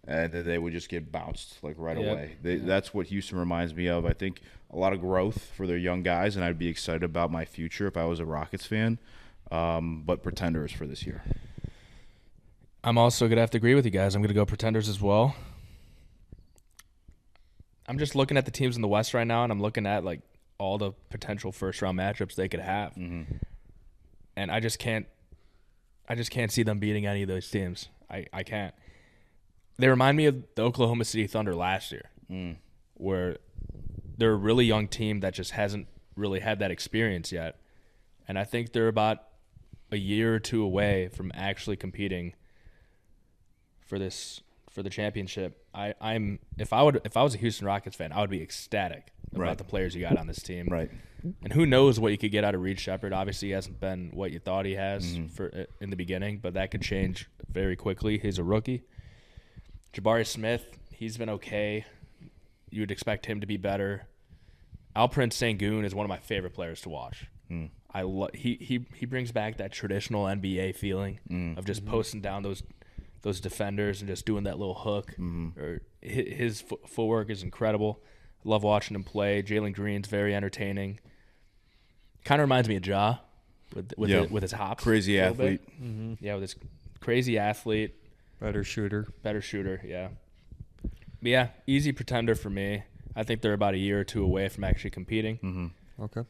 and then they would just get bounced like right away. That's what Houston reminds me of. I think a lot of growth for their young guys, and I'd be excited about my future if I was a Rockets fan. But Pretenders for this year. I'm also gonna have to agree with you guys. I'm gonna go Pretenders as well. I'm just looking at the teams in the West right now, and I'm looking at like all the potential first-round matchups they could have, and I just can't see them beating any of those teams. I can't. They remind me of the Oklahoma City Thunder last year, where they're a really young team that just hasn't really had that experience yet, and I think they're about a year or two away from actually competing for the championship. If I was a Houston Rockets fan, I would be ecstatic about the players you got on this team. Right. And who knows what you could get out of Reed Shepherd. Obviously, he hasn't been what you thought he has in the beginning, but that could change very quickly. He's a rookie. Jabari Smith, he's been okay. You would expect him to be better. Alperen Sengun is one of my favorite players to watch. He brings back that traditional NBA feeling of just posting down those defenders and just doing that little hook. Or his footwork is incredible. I love watching him play. Jalen Green's very entertaining. Kind of reminds me of Ja with his hops. Crazy athlete. Yeah, with his crazy athlete. Better shooter, yeah. But yeah, easy Pretender for me. I think they're about a year or two away from actually competing. Okay.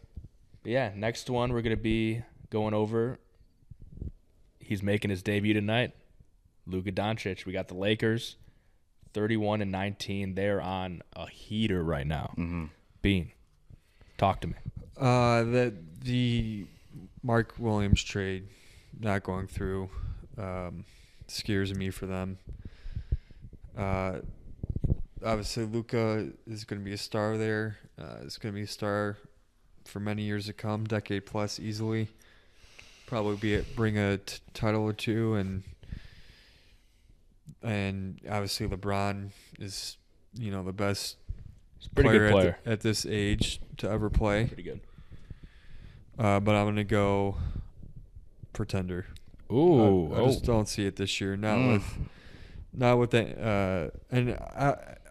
But yeah, next one we're going to be going over. He's making his debut tonight. Luka Doncic. We got the Lakers, 31-19. They're on a heater right now. Bean, talk to me. The Mark Williams trade not going through scares me for them. Obviously, Luka is going to be a star there. It's going to be a star for many years to come, decade plus easily. Probably bring a title or two, and obviously LeBron is the best player at this age to ever play. Pretty good. But I'm going to go Pretender. Ooh, I just don't see it this year. Not with that. And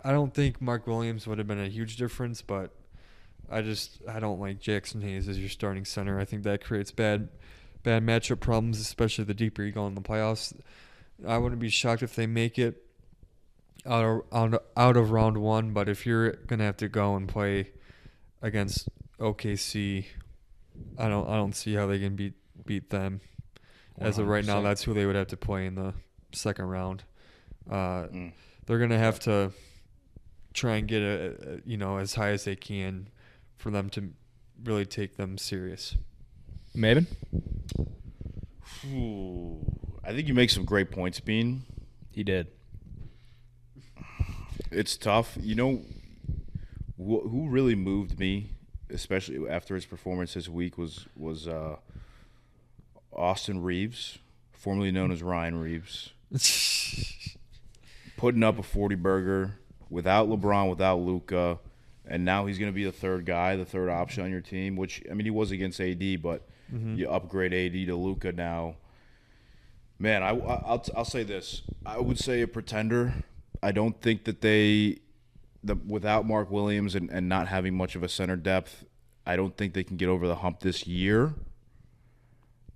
I don't think Mark Williams would have been a huge difference, but I don't like Jackson Hayes as your starting center. I think that creates bad matchup problems, especially the deeper you go in the playoffs. I wouldn't be shocked if they make it out of round one, but if you're gonna have to go and play against OKC, I don't see how they can beat them. 100%. As of right now, that's who they would have to play in the second round. They're gonna have to try and get as high as they can for them to really take them serious. Maven? I think you make some great points, Bean. He did. It's tough. Who really moved me, especially after his performance this week, was Austin Reeves, formerly known as Ryan Reeves, putting up a 40-burger without LeBron, without Luka, and now he's going to be the third guy, the third option on your team, which, I mean, he was against AD, but you upgrade AD to Luka now. Man, I'll say this. I would say a Pretender. I don't think that without Mark Williams and not having much of a center depth, I don't think they can get over the hump this year.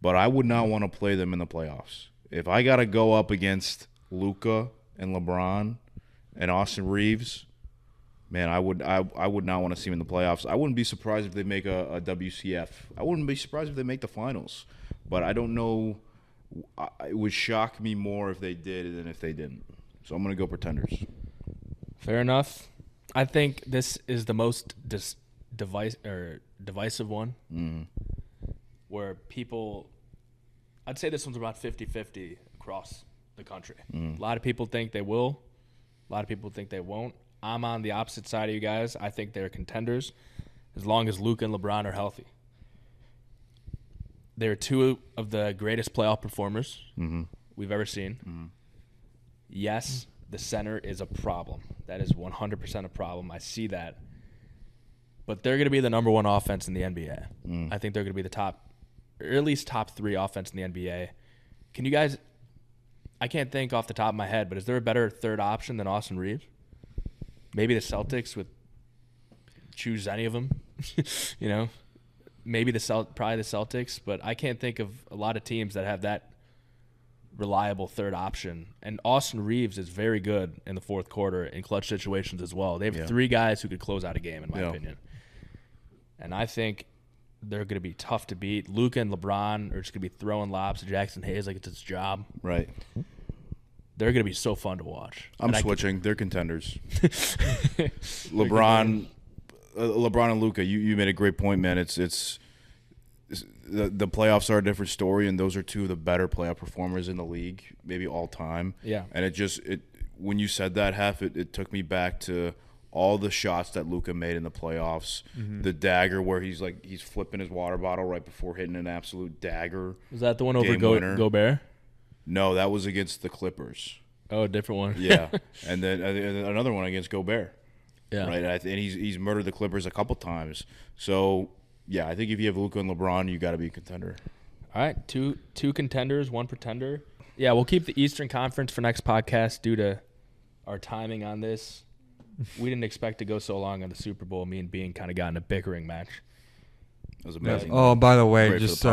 But I would not want to play them in the playoffs. If I got to go up against Luka and LeBron and Austin Reeves, man, I would not want to see them in the playoffs. I wouldn't be surprised if they make a WCF. I wouldn't be surprised if they make the finals. But I don't know. It would shock me more if they did than if they didn't. So I'm going to go Pretenders. Fair enough. I think this is the most divisive one. Where people, I'd say this one's about 50-50 across the country. A lot of people think they will. A A lot of people think they won't. I'm on the opposite side of you guys. I think they're contenders as long as Luka and LeBron are healthy. They're two of the greatest playoff performers we've ever seen. Yes, the center is a problem. That is 100% a problem. I see that. But they're going to be the number one offense in the NBA. I think they're going to be the top, or at least top 3 offense in the NBA. Can you guys, I can't think off the top of my head, but is there a better third option than Austin Reeves? Maybe the Celtics would choose any of them, you know? Maybe probably the Celtics, but I can't think of a lot of teams that have that reliable third option. And Austin Reeves is very good in the fourth quarter in clutch situations as well. They have 3 guys who could close out a game, in my opinion. And I think they're going to be tough to beat. Luka and LeBron are just going to be throwing lobs to Jackson Hayes like it's his job. Right. They're going to be so fun to watch. I'm switching. They're contenders. LeBron and Luka, you made a great point, man. It's the playoffs are a different story, and those are 2 of the better playoff performers in the league, maybe all time. Yeah. And when you said that, it took me back to all the shots that Luka made in the playoffs. The dagger where he's flipping his water bottle right before hitting an absolute dagger. Was that the one over Gobert? No, that was against the Clippers. Oh, a different one. Yeah, and then another one against Gobert. Yeah, right. And he's murdered the Clippers a couple times. So yeah, I think if you have Luka and LeBron, you got to be a contender. All right, two contenders, 1 pretender. Yeah, we'll keep the Eastern Conference for next podcast due to our timing on this. We didn't expect to go so long on the Super Bowl. Me and Bean kind of got in a bickering match. That was amazing. Oh, by the way, Great just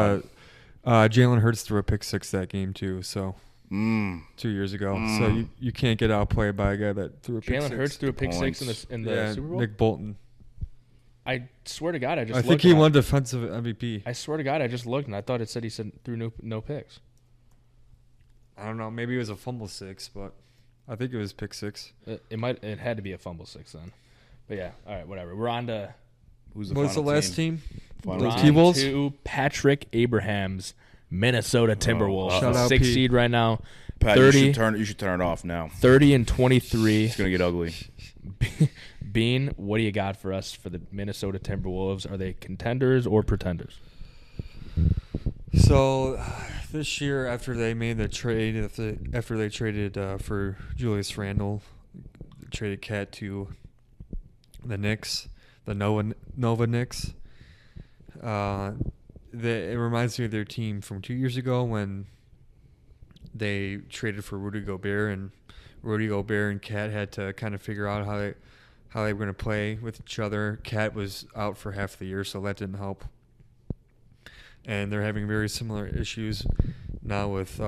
Jalen Hurts threw a pick 6 that game too. So 2 years ago. So you can't get outplayed by a guy that threw a pick 6. Jalen Hurts threw a pick 6 in the Super Bowl? Nick Bolton. I swear to God, I think he won defensive MVP. I swear to God, I just looked and I thought it said he threw no picks. I don't know. Maybe it was a fumble 6, but I think it was pick 6. It had to be a fumble 6 then. But yeah, all right, whatever. We're on to who's the What's the final last team? Final The team. T-Wolves? to Patrick Abraham's Minnesota Timberwolves. Shout out, 6 Pete. seed right now. Pat, 30, you should turn it off now. 30-23. It's gonna get ugly. Bean, what do you got for us for the Minnesota Timberwolves? Are they contenders or pretenders? So this year, after they made the trade, after they traded for Julius Randle, traded Cat to the Knicks, the Nova Knicks. It reminds me of their team from 2 years ago when they traded for Rudy Gobert, and Rudy Gobert and Cat had to kind of figure out how they were going to play with each other. Cat was out for half the year, so that didn't help. And they're having very similar issues now with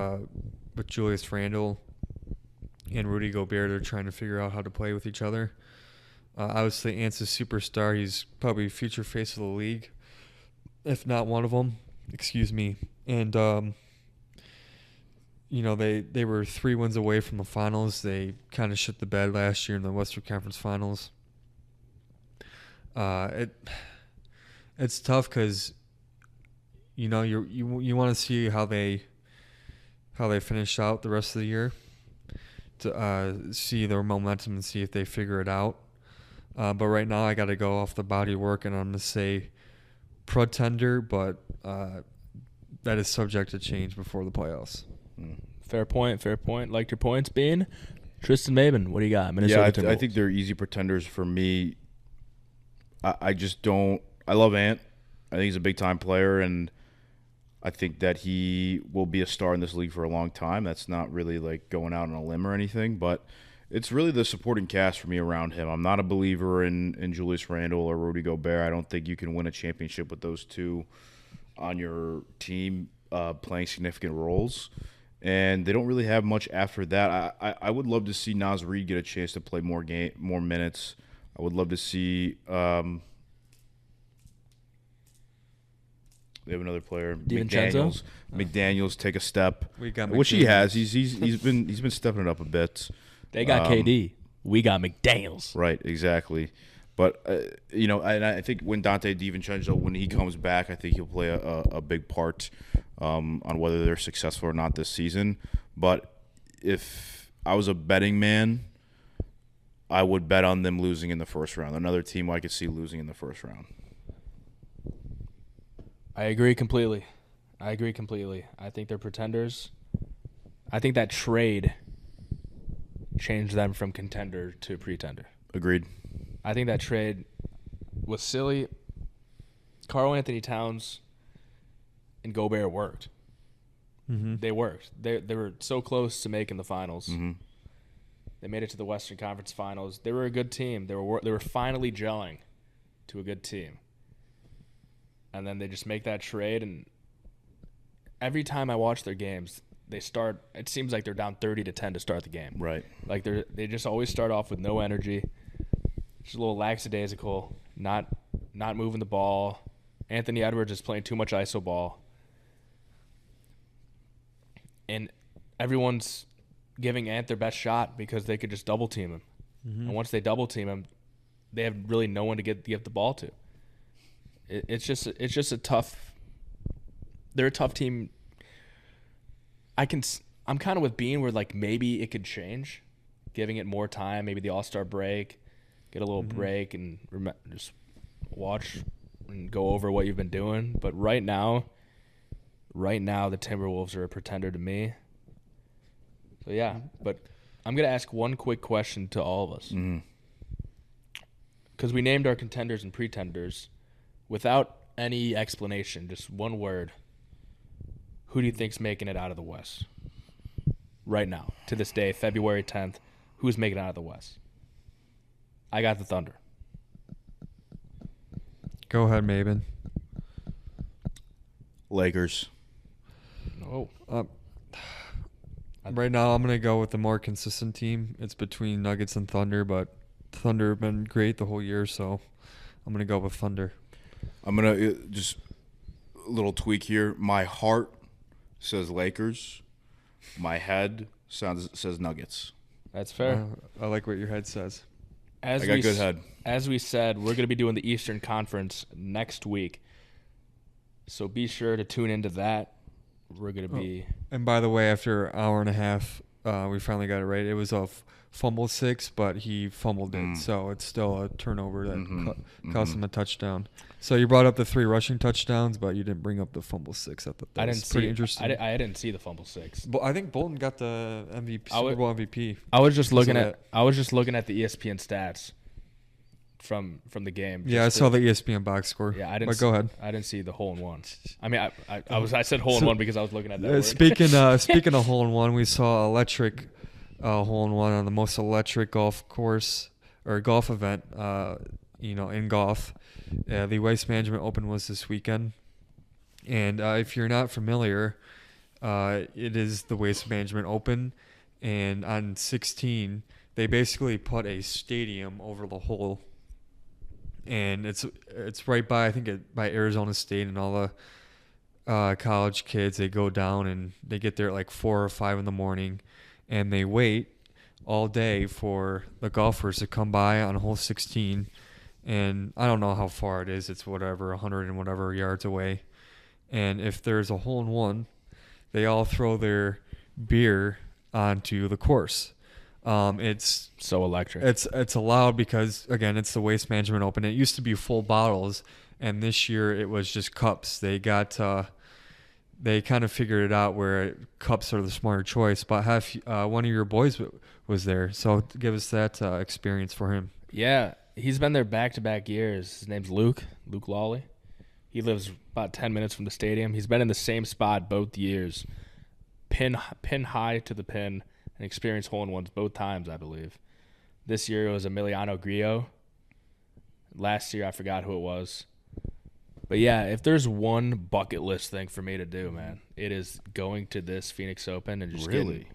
Julius Randle and Rudy Gobert. They're trying to figure out how to play with each other. Obviously, Ant's a superstar. He's probably future face of the league, if not one of them. Excuse me. And they were 3 wins away from the finals. They kind of shit the bed last year in the Western Conference Finals. It's tough because you want to see how they finish out the rest of the year, to see their momentum and see if they figure it out. But right now I got to go off the body work, and I'm going to say pretender, but that is subject to change before the playoffs. Fair point. Liked your points, Bean. Tristan Maben, what do you got? Minnesota I think they're easy pretenders for me. I just don't – I love Ant. I think he's a big-time player, and I think that he will be a star in this league for a long time. That's not really like going out on a limb or anything, but it's really the supporting cast for me around him. I'm not a believer in Julius Randle or Rudy Gobert. I don't think you can win a championship with those two on your team playing significant roles. And they don't really have much after that. I would love to see Naz Reid get a chance to play more minutes. I would love to see they have another player, DiVincenzo? McDaniels take a step, We got which he McDaniels. has. He's been stepping it up a bit. They got KD. We got McDaniels. Right, exactly. But and I think when Dante DiVincenzo, when he comes back, I think he'll play a big part on whether they're successful or not this season. But if I was a betting man, I would bet on them losing in the first round. Another team I could see losing in the first round. I agree completely. I think they're pretenders. I think that trade changed them from contender to pretender. Agreed. I think that trade was silly. Karl Anthony Towns and Gobert worked. Mm-hmm. They worked. They were so close to making the finals. Mm-hmm. They made it to the Western Conference Finals. They were a good team. They were finally gelling to a good team. And then they just make that trade, and every time I watch their games, it seems like they're down 30-10 to start the game. Right. Like they just always start off with no energy. Just a little lackadaisical, not moving the ball. Anthony Edwards is playing too much iso ball. And everyone's giving Ant their best shot because they could just double team him. Mm-hmm. And once they double team him, they have really no one to give the ball to. It's just a tough. They're a tough team. I'm kind of with Bean where like maybe it could change, giving it more time. Maybe the All-Star break, get a little break and just watch and go over what you've been doing. But right now, the Timberwolves are a pretender to me. So yeah, but I'm gonna ask one quick question to all of us because we named our contenders and pretenders without any explanation, just one word. Who do you think's making it out of the West right now, to this day, February 10th? Who's making it out of the West? I got the Thunder. Go ahead, Maven. Lakers. No. Right now, I'm going to go with the more consistent team. It's between Nuggets and Thunder, but Thunder have been great the whole year, so I'm going to go with Thunder. I'm going to just a little tweak here. My heart says Lakers. My head says Nuggets. That's fair. I like what your head says. I got a good head. As we said, we're going to be doing the Eastern Conference next week. So be sure to tune into that. We're going to be... And by the way, after an hour and a half, we finally got it right. It was a fumble 6, but he fumbled it. So it's still a turnover that cost him a touchdown. So you brought up the 3 rushing touchdowns, but you didn't bring up the fumble 6. I thought that was pretty interesting. I didn't see the fumble 6. But I think Bolton got the Super Bowl MVP. I was just looking at the ESPN stats from the game. Yeah, I saw the ESPN box score. Yeah, I didn't. But go ahead. I didn't see the hole in one. I mean, I said hole in one because I was looking at that. Speaking of hole in one, we saw electric hole in one on the most electric golf course or golf event. In golf, the Waste Management Open was this weekend, and if you're not familiar, it is the Waste Management Open, and on 16 they basically put a stadium over the hole. And it's right by by Arizona State, and all the college kids, they go down and they get there at like 4 or 5 in the morning, and they wait all day for the golfers to come by on hole 16. And I don't know how far it is. It's 100 and whatever yards away. And if there's a hole in one, they all throw their beer onto the course. It's so electric. It's allowed because, again, it's the Waste Management Open. It used to be full bottles, and this year it was just cups. They kind of figured it out where cups are the smarter choice. But one of your boys was there, so give us that experience for him. Yeah, he's been there back-to-back years. His name's Luke Lawley. He lives about 10 minutes from the stadium. He's been in the same spot both years, pin high to the pin. And experienced hole-in-ones both times, I believe. This year it was Emiliano Grillo. Last year I forgot who it was. But yeah, if there's one bucket list thing for me to do, man, it is going to this Phoenix Open and just really,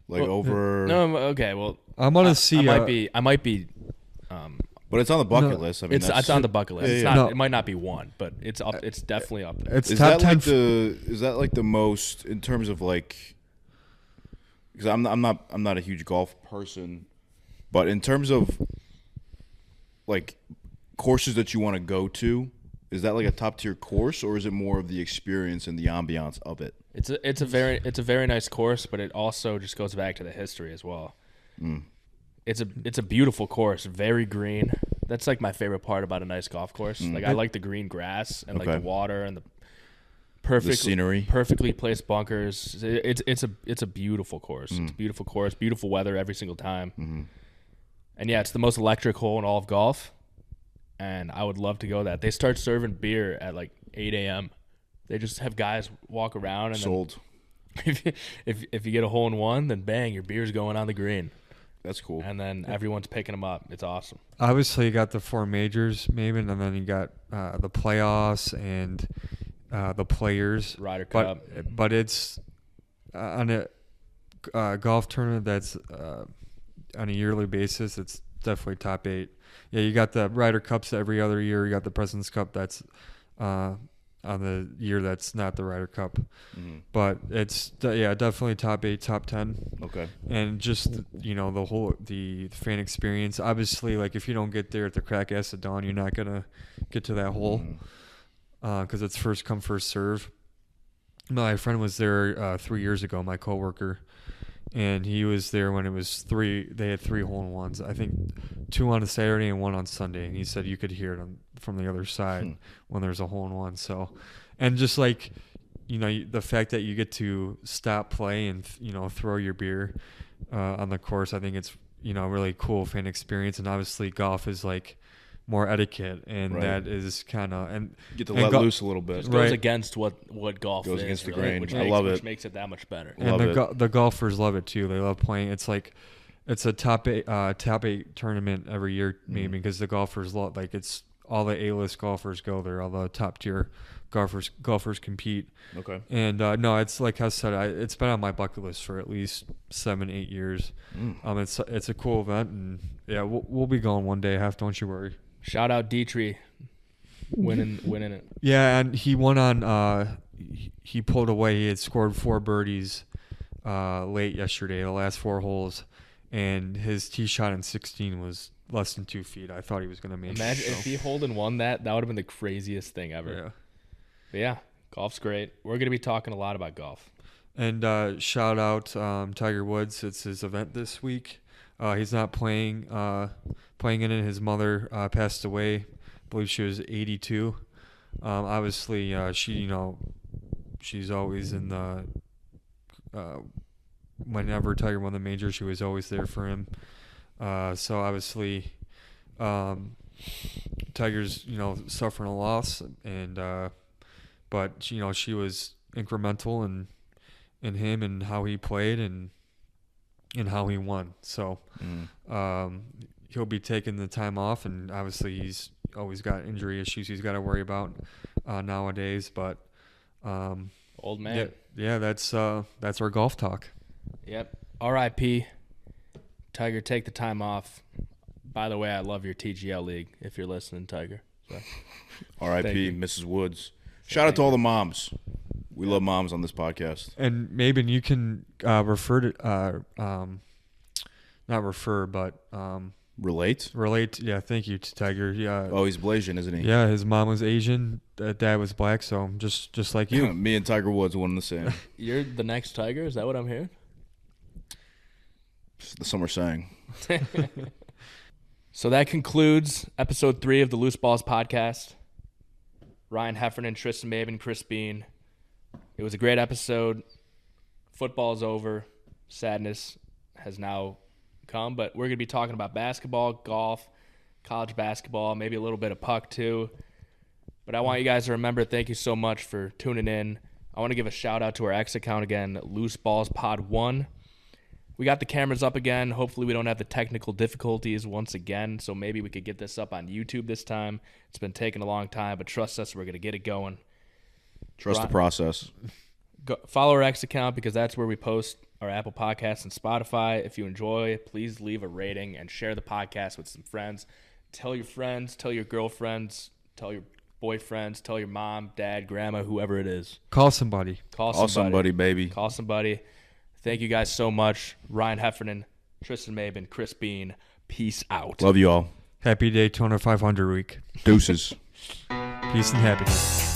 over. No, okay. Well, I'm gonna see. I might be. But it's on the bucket list. I mean, it's on the bucket list. Yeah, it's yeah. not. It might not be one, but it's up. It's definitely up there. It's is top that 10. Is that like the most in terms of like? Because I'm not a huge golf person, but in terms of like courses that you want to go to, is that like a top tier course, or is it more of the experience and the ambiance of it? It's a very nice course, but it also just goes back to the history as well. it's a beautiful course, very green. That's like my favorite part about a nice golf course. Like I like the green grass and like the water and the scenery, perfectly placed bunkers. It's a beautiful course. It's a beautiful course, beautiful weather every single time. And yeah, it's the most electric hole in all of golf. And I would love to go that. They start serving beer at like 8 a.m. They just have guys walk around and sold. If you get a hole in one, then bang, your beer's going on the green. That's cool. And then everyone's picking them up. It's awesome. Obviously, you got the 4 majors, maybe, and then you got the playoffs and the players. Ryder Cup. But it's on a golf tournament that's on a yearly basis, it's definitely top 8. Yeah, you got the Ryder Cups every other year. You got the President's Cup that's on the year that's not the Ryder Cup. But it's definitely top 8, top 10. Okay. And just the fan experience. Obviously, like if you don't get there at the crack ass of dawn, you're not gonna get to that hole because it's first come first serve. My friend was there 3 years ago. My coworker. And he was there when it was 3. They had 3 hole-in-ones. I think 2 on a Saturday and 1 on Sunday. And he said you could hear it from the other side when there's a hole-in-one. So, and just like, the fact that you get to stop play and throw your beer on the course, I think it's really cool fan experience. And obviously, golf is like more etiquette, and that is kind of and get to let loose a little bit. It goes against what golf goes is, against the right? grain. I love it. Which makes it that much better. And the golfers love it too. They love playing. It's like it's a top 8 tournament every year, maybe because the golfers love it's all the A-list golfers go there. All the top tier golfers compete. Okay. And no, it's like I said, it's been on my bucket list for at least 7-8 years. It's a cool event, and yeah, we'll be going one day. Don't you worry. Shout out Dietrich winning it. Yeah, and he won on he pulled away. He had scored 4 birdies late yesterday, the last 4 holes, and his tee shot in 16 was less than 2 feet. I thought he was going to make it. Imagine if he Holden won that would have been the craziest thing ever. Yeah. But yeah, golf's great. We're going to be talking a lot about golf. And shout out Tiger Woods. It's his event this week. He's not playing in it. His mother passed away. I believe she was 82. Obviously, she's always in the whenever Tiger won the major, she was always there for him. So obviously, Tiger's suffering a loss, and but she was incremental in him and how he played and how he won. So he'll be taking the time off, and obviously he's always got injury issues he's got to worry about nowadays. But old man. Yeah, that's our golf talk. Yep. R.I.P. Tiger, take the time off. By the way, I love your TGL league. If you're listening, Tiger. So. R.I.P. Mrs. Woods. Shout out to all the moms. We love moms on this podcast. And maybe you can refer to not refer, but relate. Yeah, thank you to Tiger. Yeah. Oh, he's Blasian, isn't he? Yeah, his mom was Asian, dad was black, so just like you. Me and Tiger Woods, one and the same. You're the next Tiger. Is that what I'm hearing? That's what we're saying. So that concludes episode 3 of the Loose Balls podcast. Ryan Heffernan, Tristan Maven, Chris Bean. It was a great episode. Football's over. Sadness has now come, but we're going to be talking about basketball, golf, college basketball, maybe a little bit of puck too. But I want you guys to remember, thank you so much for tuning in. I want to give a shout out to our X account again, Loose Balls Pod 1. We got the cameras up again. Hopefully we don't have the technical difficulties once again, so maybe we could get this up on YouTube this time. It's been taking a long time, but trust us, we're going to get it going. Trust the process. Follow our X account because that's where we post our Apple Podcasts and Spotify. If you enjoy, please leave a rating and share the podcast with some friends. Tell your friends, tell your girlfriends, tell your boyfriends, tell your mom, dad, grandma, whoever it is. Call somebody. Call somebody, baby. Call somebody. Thank you guys so much. Ryan Heffernan, Tristan Maben, Chris Bean. Peace out. Love you all. Happy Daytona 500 week. Deuces. Peace and happiness.